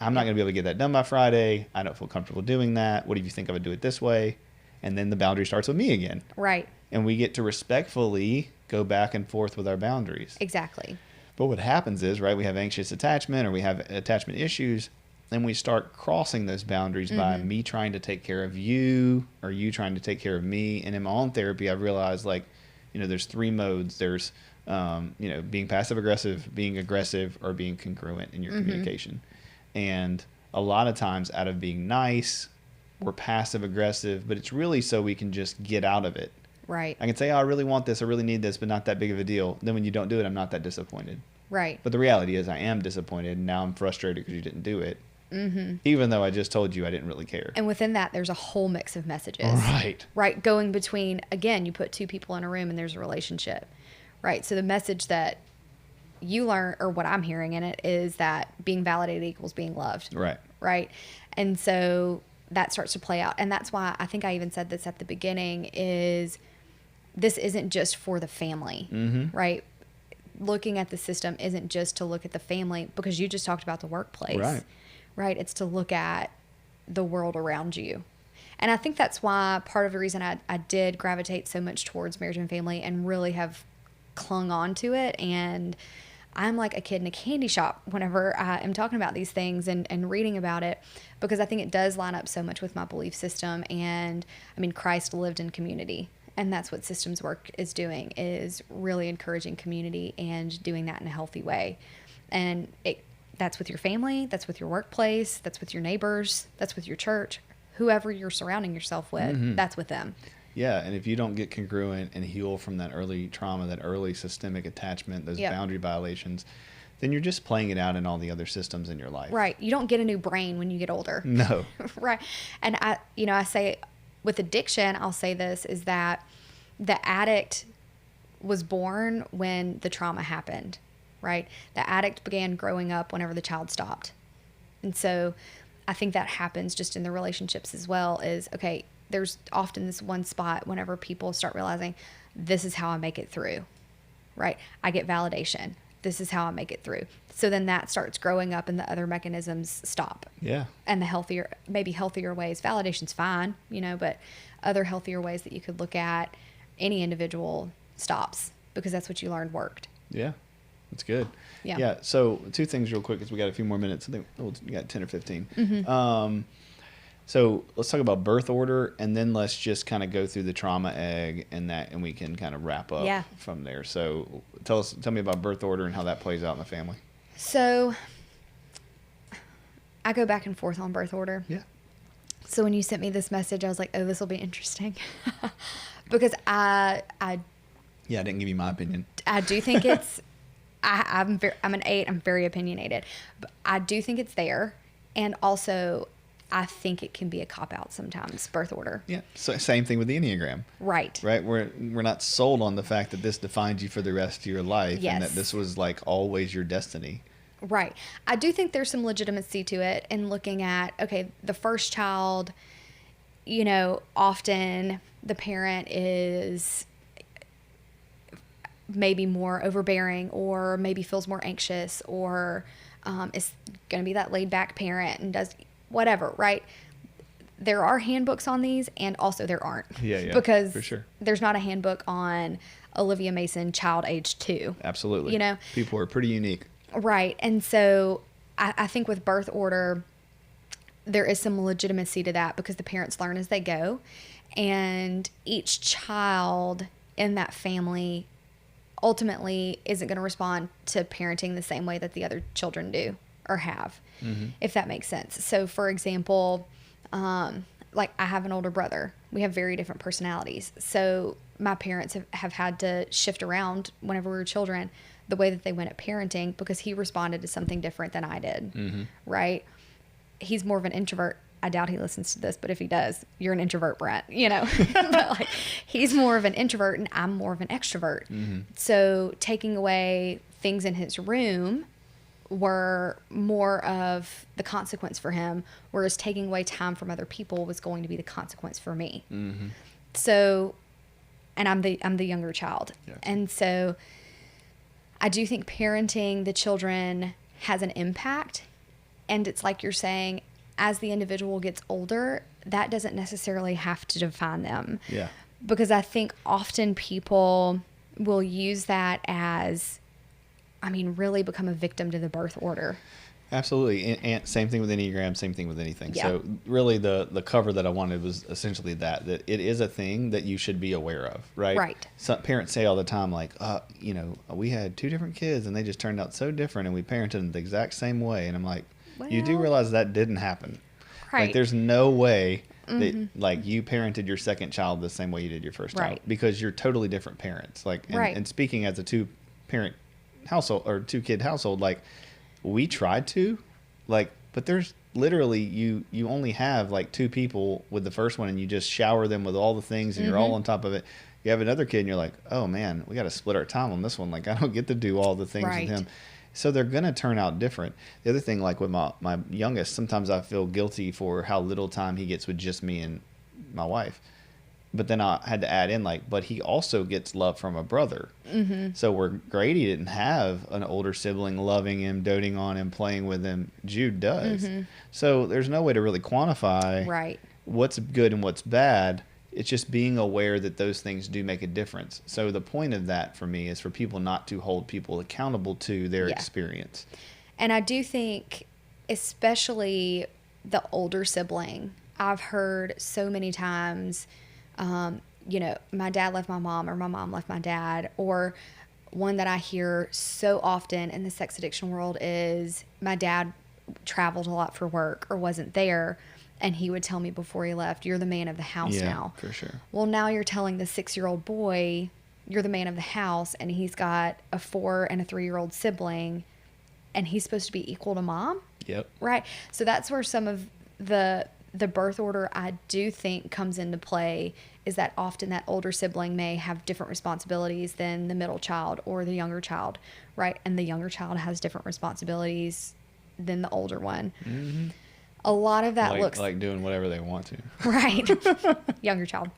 I'm not going to be able to get that done by Friday. I don't feel comfortable doing that. What do you think I would do it this way? And then the boundary starts with me again. Right. And we get to respectfully go back and forth with our boundaries. Exactly. But what happens is, we have anxious attachment, or we have attachment issues, and we start crossing those boundaries by me trying to take care of you, or you trying to take care of me. And in my own therapy, I've realized, there's 3 modes. There's, being passive aggressive, being aggressive, or being congruent in your communication. And a lot of times out of being nice, we're passive aggressive, but it's really so we can just get out of it. Right. I can say, I really want this, I really need this, but not that big of a deal. Then when you don't do it, I'm not that disappointed. Right. But the reality is I am disappointed, and now I'm frustrated because you didn't do it. Even though I just told you I didn't really care. And within that, there's a whole mix of messages. Right. Going between, again, you put 2 people in a room and there's a relationship. Right. So the message that you learn, or what I'm hearing in it, is that being validated equals being loved. Right. Right. And so that starts to play out. And that's why I think I even said this at the beginning, is this isn't just for the family, right? Looking at the system isn't just to look at the family, because you just talked about the workplace, right? It's to look at the world around you. And I think that's why part of the reason I did gravitate so much towards marriage and family and really have clung on to it. And I'm like a kid in a candy shop whenever I am talking about these things and reading about it, because I think it does line up so much with my belief system. And I mean, Christ lived in community, and that's what systems work is doing, is really encouraging community and doing that in a healthy way. And that's with your family, that's with your workplace, that's with your neighbors, that's with your church, whoever you're surrounding yourself with, that's with them. Yeah, and if you don't get congruent and heal from that early trauma, that early systemic attachment, those boundary violations, then you're just playing it out in all the other systems in your life. Right. You don't get a new brain when you get older. No. Right. And I say with addiction, I'll say this, is that the addict was born when the trauma happened, right? The addict began growing up whenever the child stopped. And so I think that happens just in the relationships as well, is, okay, there's often this one spot whenever people start realizing, this is how I make it through, right? I get validation. This is how I make it through. So then that starts growing up and the other mechanisms stop. Yeah. And the maybe healthier ways, validation's fine, but other healthier ways that you could look at, any individual stops, because that's what you learned worked. Yeah. That's good. Yeah. So 2 things real quick, because we got a few more minutes. I think we got 10 or 15. So let's talk about birth order, and then let's just kind of go through the trauma egg and we can kind of wrap up from there. So tell me about birth order and how that plays out in the family. So I go back and forth on birth order. Yeah. So when you sent me this message, I was like, oh, this will be interesting. Because I didn't give you my opinion. I do think it's, I'm an 8. I'm very opinionated. But I do think it's there. And also, I think it can be a cop-out sometimes, birth order. Yeah. So same thing with the Enneagram. Right. Right? We're not sold on the fact that this defines you for the rest of your life. Yes. And that this was like always your destiny. Right. I do think there's some legitimacy to it in looking at, okay, the first child, you know, often the parent is maybe more overbearing or maybe feels more anxious or is going to be that laid back parent and does whatever, right? There are handbooks on these and also there aren't. Yeah, because for sure. There's not a handbook on Olivia Mason, child age 2. Absolutely. You know? People are pretty unique. Right. And so I think with birth order, there is some legitimacy to that because the parents learn as they go. And each child in that family ultimately isn't going to respond to parenting the same way that the other children do or have, if that makes sense. So, for example, like I have an older brother. We have very different personalities. So my parents have had to shift around whenever we were children the way that they went at parenting because he responded to something different than I did, right? He's more of an introvert. I doubt he listens to this, but if he does, you're an introvert, Brett, you know. But like, he's more of an introvert and I'm more of an extrovert. So taking away things in his room were more of the consequence for him, whereas taking away time from other people was going to be the consequence for me. So, and I'm the younger child. Yes. And so I do think parenting the children has an impact. And it's like you're saying, as the individual gets older, that doesn't necessarily have to define them. Yeah. Because I think often people will use that as, I mean, really become a victim to the birth order. Absolutely. And same thing with Enneagram, same thing with anything. Yeah. So really the cover that I wanted was essentially that it is a thing that you should be aware of, right? Right. Some parents say all the time, like, you know, we had 2 different kids and they just turned out so different and we parented them the exact same way. And I'm like, you do realize that didn't happen. Right. Like there's no way that like you parented your second child the same way you did your first child because you're totally different parents. Like, and speaking as a 2-parent household or 2-kid household, like we tried to, like, but there's literally you only have like 2 people with the first one and you just shower them with all the things and you're all on top of it. You have another kid and you're like, oh man, we got to split our time on this one. Like I don't get to do all the things with him. So they're going to turn out different. The other thing, like with my youngest, sometimes I feel guilty for how little time he gets with just me and my wife. But then I had to add in, like, but he also gets love from a brother. So where Grady didn't have an older sibling loving him, doting on him, playing with him, Jude does. So there's no way to really quantify what's good and what's bad. It's just being aware that those things do make a difference. So the point of that for me is for people not to hold people accountable to their experience. And I do think, especially the older sibling, I've heard so many times, you know, my dad left my mom or my mom left my dad, or one that I hear so often in the sex addiction world is my dad traveled a lot for work or wasn't there. And he would tell me before he left, you're the man of the house now. Yeah, for sure. Well, now you're telling the 6-year-old boy, you're the man of the house, and he's got a 4 and a 3-year-old sibling, and he's supposed to be equal to mom? Yep. Right? So that's where some of the birth order I do think comes into play, is that often that older sibling may have different responsibilities than the middle child or the younger child, right? And the younger child has different responsibilities than the older one. A lot of that looks like doing whatever they want to. Right. Younger child.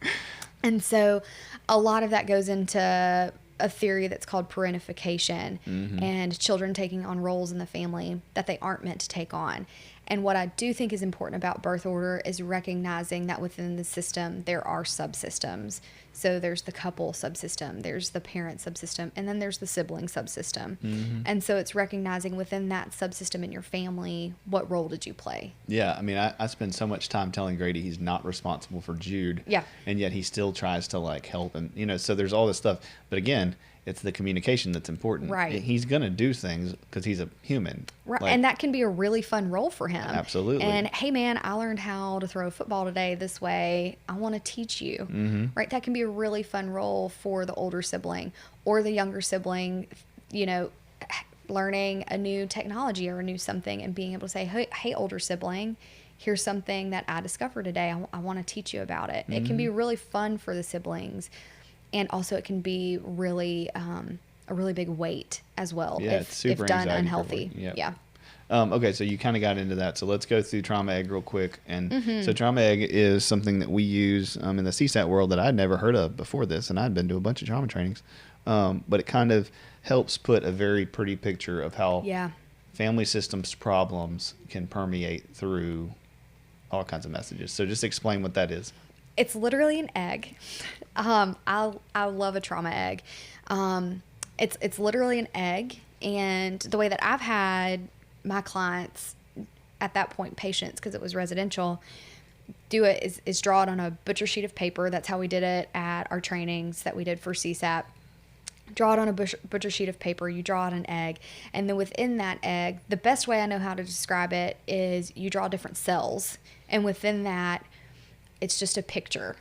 And so a lot of that goes into a theory that's called parentification and children taking on roles in the family that they aren't meant to take on. And what I do think is important about birth order is recognizing that within the system, there are subsystems. So there's the couple subsystem, there's the parent subsystem, and then there's the sibling subsystem. And so it's recognizing within that subsystem in your family, what role did you play? Yeah, I mean, I spend so much time telling Grady he's not responsible for Jude. Yeah. And yet he still tries to like help him, so there's all this stuff. But again, it's the communication that's important. Right. He's going to do things because he's a human. Right. Like, And that can be a really fun role for him. Absolutely. And hey, man, I learned how to throw a football today this way. I want to teach you. Right. That can be a really fun role for the older sibling or the younger sibling, learning a new technology or a new something and being able to say, hey, older sibling, here's something that I discovered today. I want to teach you about it. It can be really fun for the siblings. And also it can be really a really big weight as well it's super if done anxiety unhealthy. provoking. Yep. Yeah. Okay, so you kind of got into that. So let's go through Trauma Egg real quick. And so Trauma Egg is something that we use in the CSAT world that I'd never heard of before this, and I'd been to a bunch of trauma trainings. But it kind of helps put a very pretty picture of how family systems problems can permeate through all kinds of messages. So just explain what that is. It's literally an egg. I love a trauma egg. It's literally an egg, and the way that I've had my clients at that point, patients, because it was residential, do it is draw it on a butcher sheet of paper. That's how we did it at our trainings that we did for CSAP. Draw it on a butcher sheet of paper. You draw out an egg, and then within that egg, the best way I know how to describe it is you draw different cells, and within that, it's just a picture.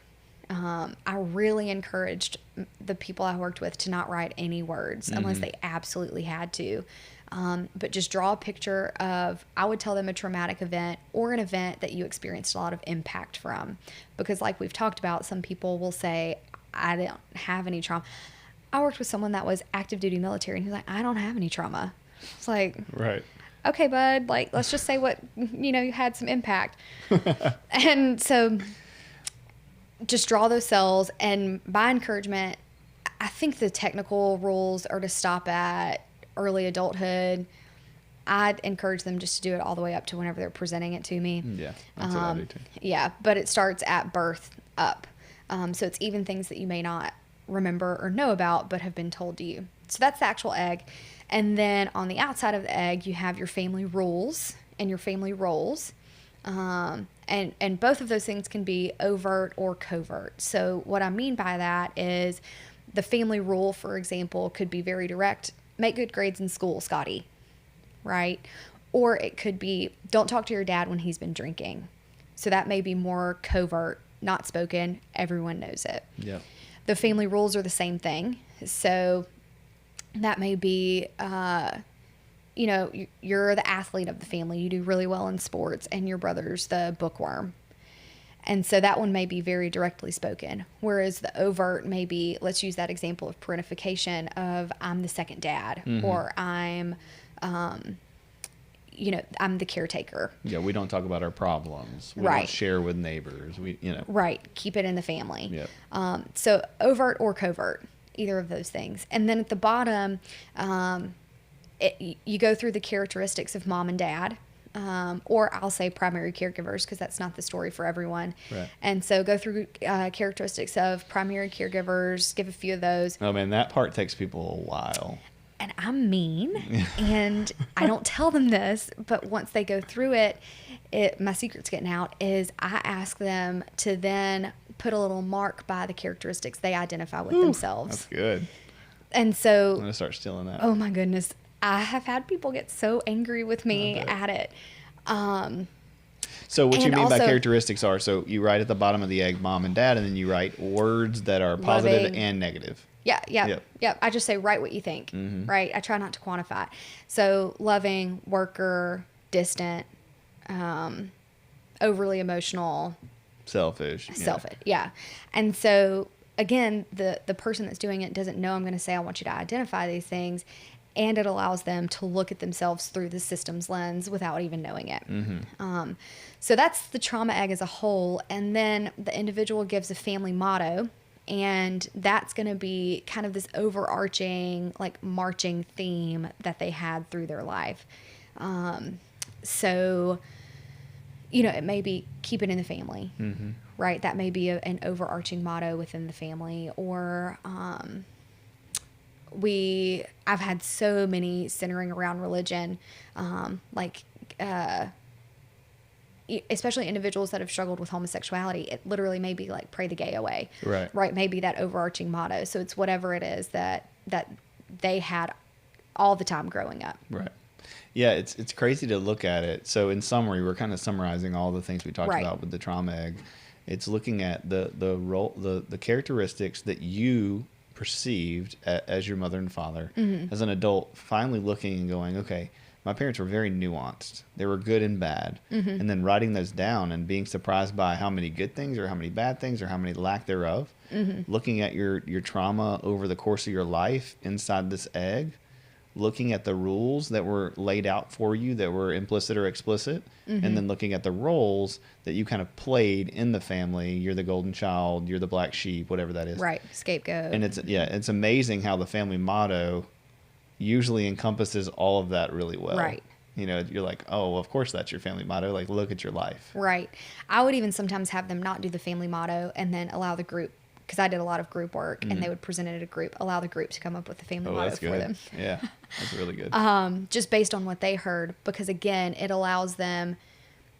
I really encouraged the people I worked with to not write any words unless they absolutely had to. But just draw a picture of, I would tell them a traumatic event or an event that you experienced a lot of impact from. Because like we've talked about, some people will say, I don't have any trauma. I worked with someone that was active duty military and he's like, I don't have any trauma. It's like, right. Okay, bud, like, let's just say you had some impact. And so just draw those cells, and by encouragement, I think the technical rules are to stop at early adulthood. I'd encourage them just to do it all the way up to whenever they're presenting it to me. Yeah, that's what I do too. Yeah, but it starts at birth up. So it's even things that you may not remember or know about but have been told to you. So that's the actual egg. And then on the outside of the egg, you have your family rules and your family roles. And both of those things can be overt or covert. So what I mean by that is the family rule, for example, could be very direct. Make good grades in school, Scotty. Right? Or it could be, don't talk to your dad when he's been drinking. So that may be more covert, not spoken. Everyone knows it. Yeah. The family rules are the same thing. So that may be, you're the athlete of the family. You do really well in sports, and your brother's the bookworm. And so that one may be very directly spoken. Whereas the overt may be, let's use that example of parentification of I'm the second dad, or I'm the caretaker. Yeah, we don't talk about our problems. We Right. don't share with neighbors. Right. Keep it in the family. Yeah. So overt or covert, either of those things. And then at the bottom, you go through the characteristics of mom and dad, or I'll say primary caregivers, because that's not the story for everyone. Right. And so go through characteristics of primary caregivers, give a few of those. Oh man, that part takes people a while. And I'm mean, and I don't tell them this, but once they go through it, my secret's getting out, is I ask them to then put a little mark by the characteristics they identify with themselves. That's good. And so, I'm gonna start stealing that. oh my goodness, I have had people get so angry with me at it. So what you and mean by also- characteristics are, so you write at the bottom of the egg, mom and dad, and then you write words that are positive Loving. and negative. Yeah. I just say, write what you think, right? I try not to quantify it. So loving, worker, distant, overly emotional, Selfish. selfish. Yeah. And so again, the person that's doing it doesn't know I'm going to say, I want you to identify these things. And it allows them to look at themselves through the system's lens without even knowing it. So that's the trauma egg as a whole. And then the individual gives a family motto. And that's going to be kind of this overarching, like, marching theme that they had through their life. So it may be keep it in the family, right? That may be an overarching motto within the family. Or I've had so many centering around religion, especially individuals that have struggled with homosexuality. It literally may be like pray the gay away, right? Maybe that overarching motto. So it's whatever it is that they had all the time growing up. Right. Yeah, it's crazy to look at it. So in summary, we're kind of summarizing all the things we talked about with the trauma egg. It's looking at the role, the characteristics that you perceived as your mother and father as an adult, finally looking and going, okay, my parents were very nuanced. They were good and bad. And then writing those down and being surprised by how many good things or how many bad things or how many lack thereof. Looking at your trauma over the course of your life inside this egg, looking at the rules that were laid out for you that were implicit or explicit, and then looking at the roles that you kind of played in the family. You're the golden child, you're the black sheep, whatever that is. Right, scapegoat. And it's amazing how the family motto usually encompasses all of that really well. Right. You're like, oh, well, of course that's your family motto. Like, look at your life. Right. I would even sometimes have them not do the family motto and then allow the group, because I did a lot of group work, and they would present it at a group, allow the group to come up with the family motto for them. Yeah, that's really good. Just based on what they heard, because again, it allows them,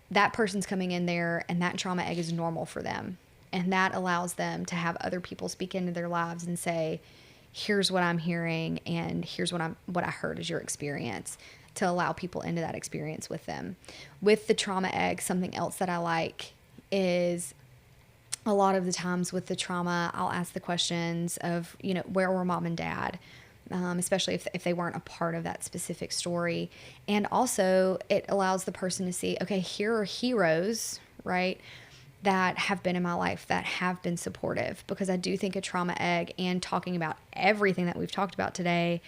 that person's coming in there and that trauma egg is normal for them. And that allows them to have other people speak into their lives and say, here's what I'm hearing and here's what I heard as your experience, to allow people into that experience with them. With the trauma egg, something else that I like is, a lot of the times with the trauma, I'll ask the questions of, where were mom and dad? Especially if they weren't a part of that specific story. And also it allows the person to see, okay, here are heroes, right, that have been in my life, that have been supportive. Because I do think a trauma egg, and talking about everything that we've talked about today,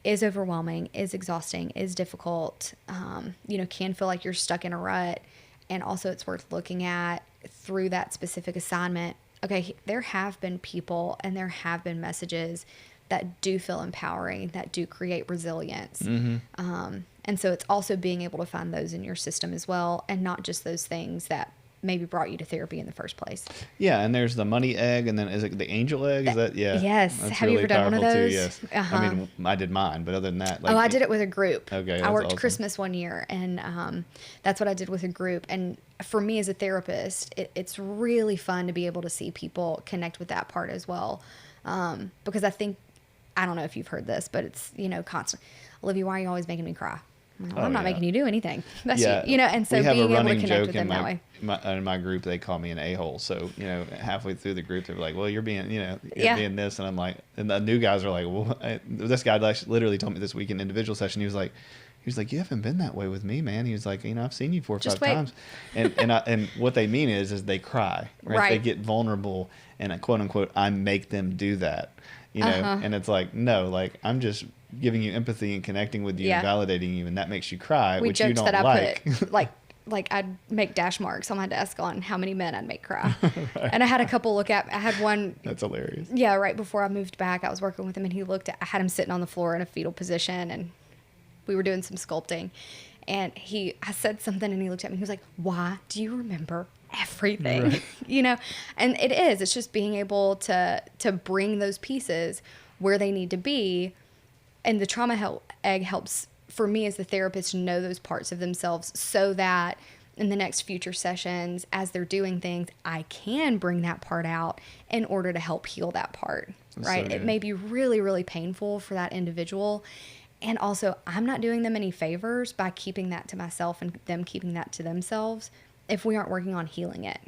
is overwhelming, is exhausting, is difficult, can feel like you're stuck in a rut. And also it's worth looking at through that specific assignment. Okay, there have been people and there have been messages that do feel empowering, that do create resilience. And so it's also being able to find those in your system as well, and not just those things that maybe brought you to therapy in the first place. Yeah, and there's the money egg, and then is it the angel egg? Is that, yeah? Yes. Have you ever done one of those? Too, yes. I mean, I did mine, but other than that, I did it with a group. Okay, I worked awesome. Christmas one year, and that's what I did with a group. And for me as a therapist, it's really fun to be able to see people connect with that part as well, because I don't know if you've heard this, but it's constant. Olivia, why are you always making me cry? I'm not making you do anything. That's you. And so being able to connect with them that way. In my group, they call me an a-hole. So, halfway through the group, they're like, well, you're being, you're being this. And I'm like, and the new guys are like, well, this guy literally told me this week in individual session, he was like, you haven't been that way with me, man. He was like, I've seen you 4 or 5 times. And what they mean is they cry, right? They get vulnerable, and quote unquote, I make them do that, and it's like, no, like I'm just giving you empathy and connecting with you and validating you, and that makes you cry, which you don't like. Like I'd make dash marks on my desk on how many men I'd make cry. Right. And I had a couple I had one. That's hilarious. Yeah, right before I moved back, I was working with him, and I had him sitting on the floor in a fetal position, and we were doing some sculpting. And I said something, and he looked at me, he was like, why do you remember everything? Right. And it's just being able to bring those pieces where they need to be. And the trauma egg helps for me as the therapist to know those parts of themselves, so that in the next future sessions, as they're doing things, I can bring that part out in order to help heal that part. That's right. So it may be really, really painful for that individual. And also, I'm not doing them any favors by keeping that to myself and them keeping that to themselves if we aren't working on healing it.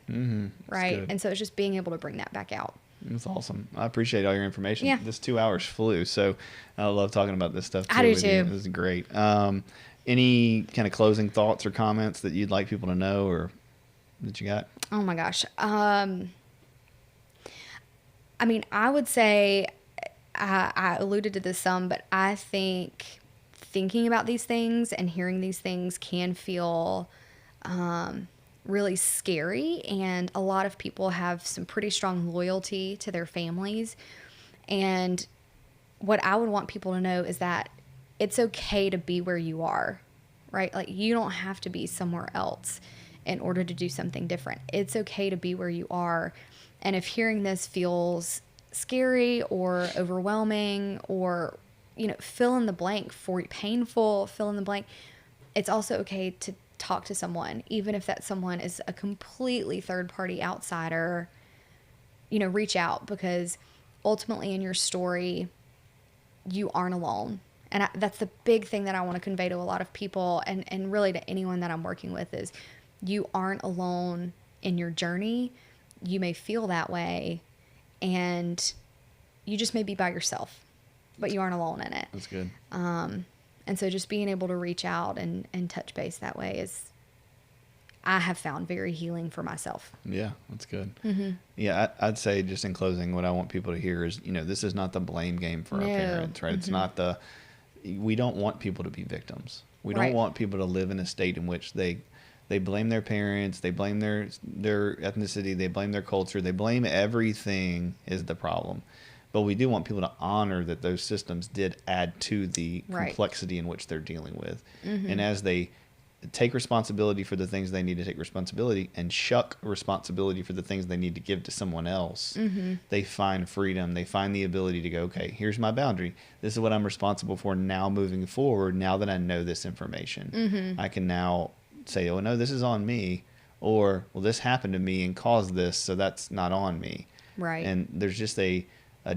Right. And so it's just being able to bring that back out. That's awesome. I appreciate all your information. Yeah. This 2 hours flew, so I love talking about this stuff too. I do too. This is great. Any kind of closing thoughts or comments that you'd like people to know, or that you got? Oh my gosh. I mean, I would say, I alluded to this some, but I think thinking about these things and hearing these things can feel really scary, and a lot of people have some pretty strong loyalty to their families. And what I would want people to know is that it's okay to be where you are, right? Like, you don't have to be somewhere else. in order to do something different. It's okay to be where you are. And if hearing this feels scary or overwhelming or, fill in the blank, for painful, fill in the blank, it's also okay to talk to someone, even if that someone is a completely third-party outsider. Reach out, because ultimately in your story, you aren't alone. And that's the big thing that I want to convey to a lot of people, and really to anyone that I'm working with, is you aren't alone in your journey. You may feel that way, and you just may be by yourself, but you aren't alone in it. That's good. And so just being able to reach out and touch base that way I have found very healing for myself. Yeah, that's good. Mm-hmm. Yeah, I'd say, just in closing, what I want people to hear is, this is not the blame game for our parents, right? Mm-hmm. It's not we don't want people to be victims. We don't want people to live in a state in which they blame their parents, they blame their ethnicity, they blame their culture, they blame everything is the problem. But we do want people to honor that those systems did add to the complexity in which they're dealing with. Mm-hmm. And as they take responsibility for the things they need to take responsibility and shuck responsibility for the things they need to give to someone else, mm-hmm. they find freedom. They find the ability to go, okay, here's my boundary. This is what I'm responsible for now moving forward. Now that I know this information, mm-hmm. I can now say, oh, no, this is on me. Or, well, this happened to me and caused this, so that's not on me. Right. And there's just a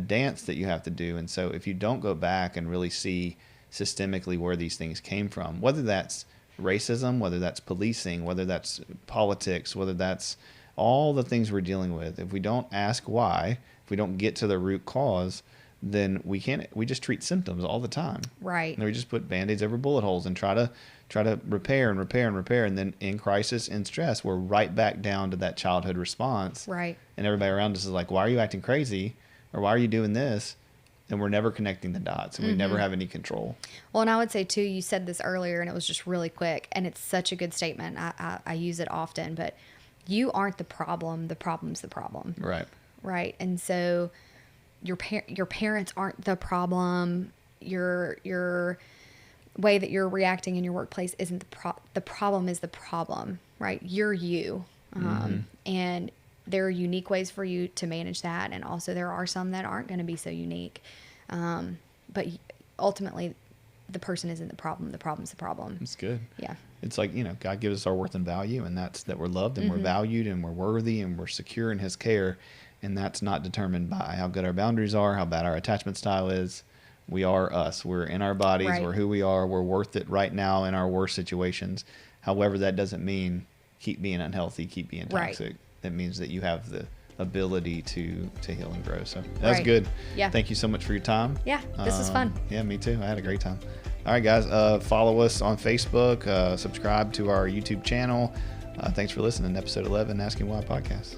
dance that you have to do. And so if you don't go back and really see systemically where these things came from, whether that's racism, whether that's policing, whether that's politics, whether that's all the things we're dealing with, if we don't ask why, if we don't get to the root cause, then we just treat symptoms all the time. Right. And we just put Band-Aids over bullet holes and try to repair and repair and repair. And then in crisis and stress, we're right back down to that childhood response. Right. And everybody around us is like, why are you acting crazy? Or why are you doing this? And we're never connecting the dots, and we never have any control. Well, and I would say, too, you said this earlier, and it was just really quick, and it's such a good statement. I use it often, but you aren't the problem. The problem's the problem. Right. Right. And so your parents aren't the problem. Your way that you're reacting in your workplace isn't the problem is the problem, right? You're you. And there are unique ways for you to manage that, and also there are some that aren't going to be so unique. But ultimately, the person isn't the problem. The problem's the problem. It's good. Yeah. It's like, God gives us our worth and value, and that's that we're loved and we're valued and we're worthy and we're secure in His care. And that's not determined by how good our boundaries are, how bad our attachment style is. We are us. We're in our bodies. Right. We're who we are. We're worth it right now in our worst situations. However, that doesn't mean keep being unhealthy, keep being toxic. Right. That means that you have the ability to heal and grow. So that's good. Yeah. Thank you so much for your time. Yeah, this was fun. Yeah, me too. I had a great time. All right, guys. Follow us on Facebook. Subscribe to our YouTube channel. Thanks for listening to episode 11, Asking Why Podcast.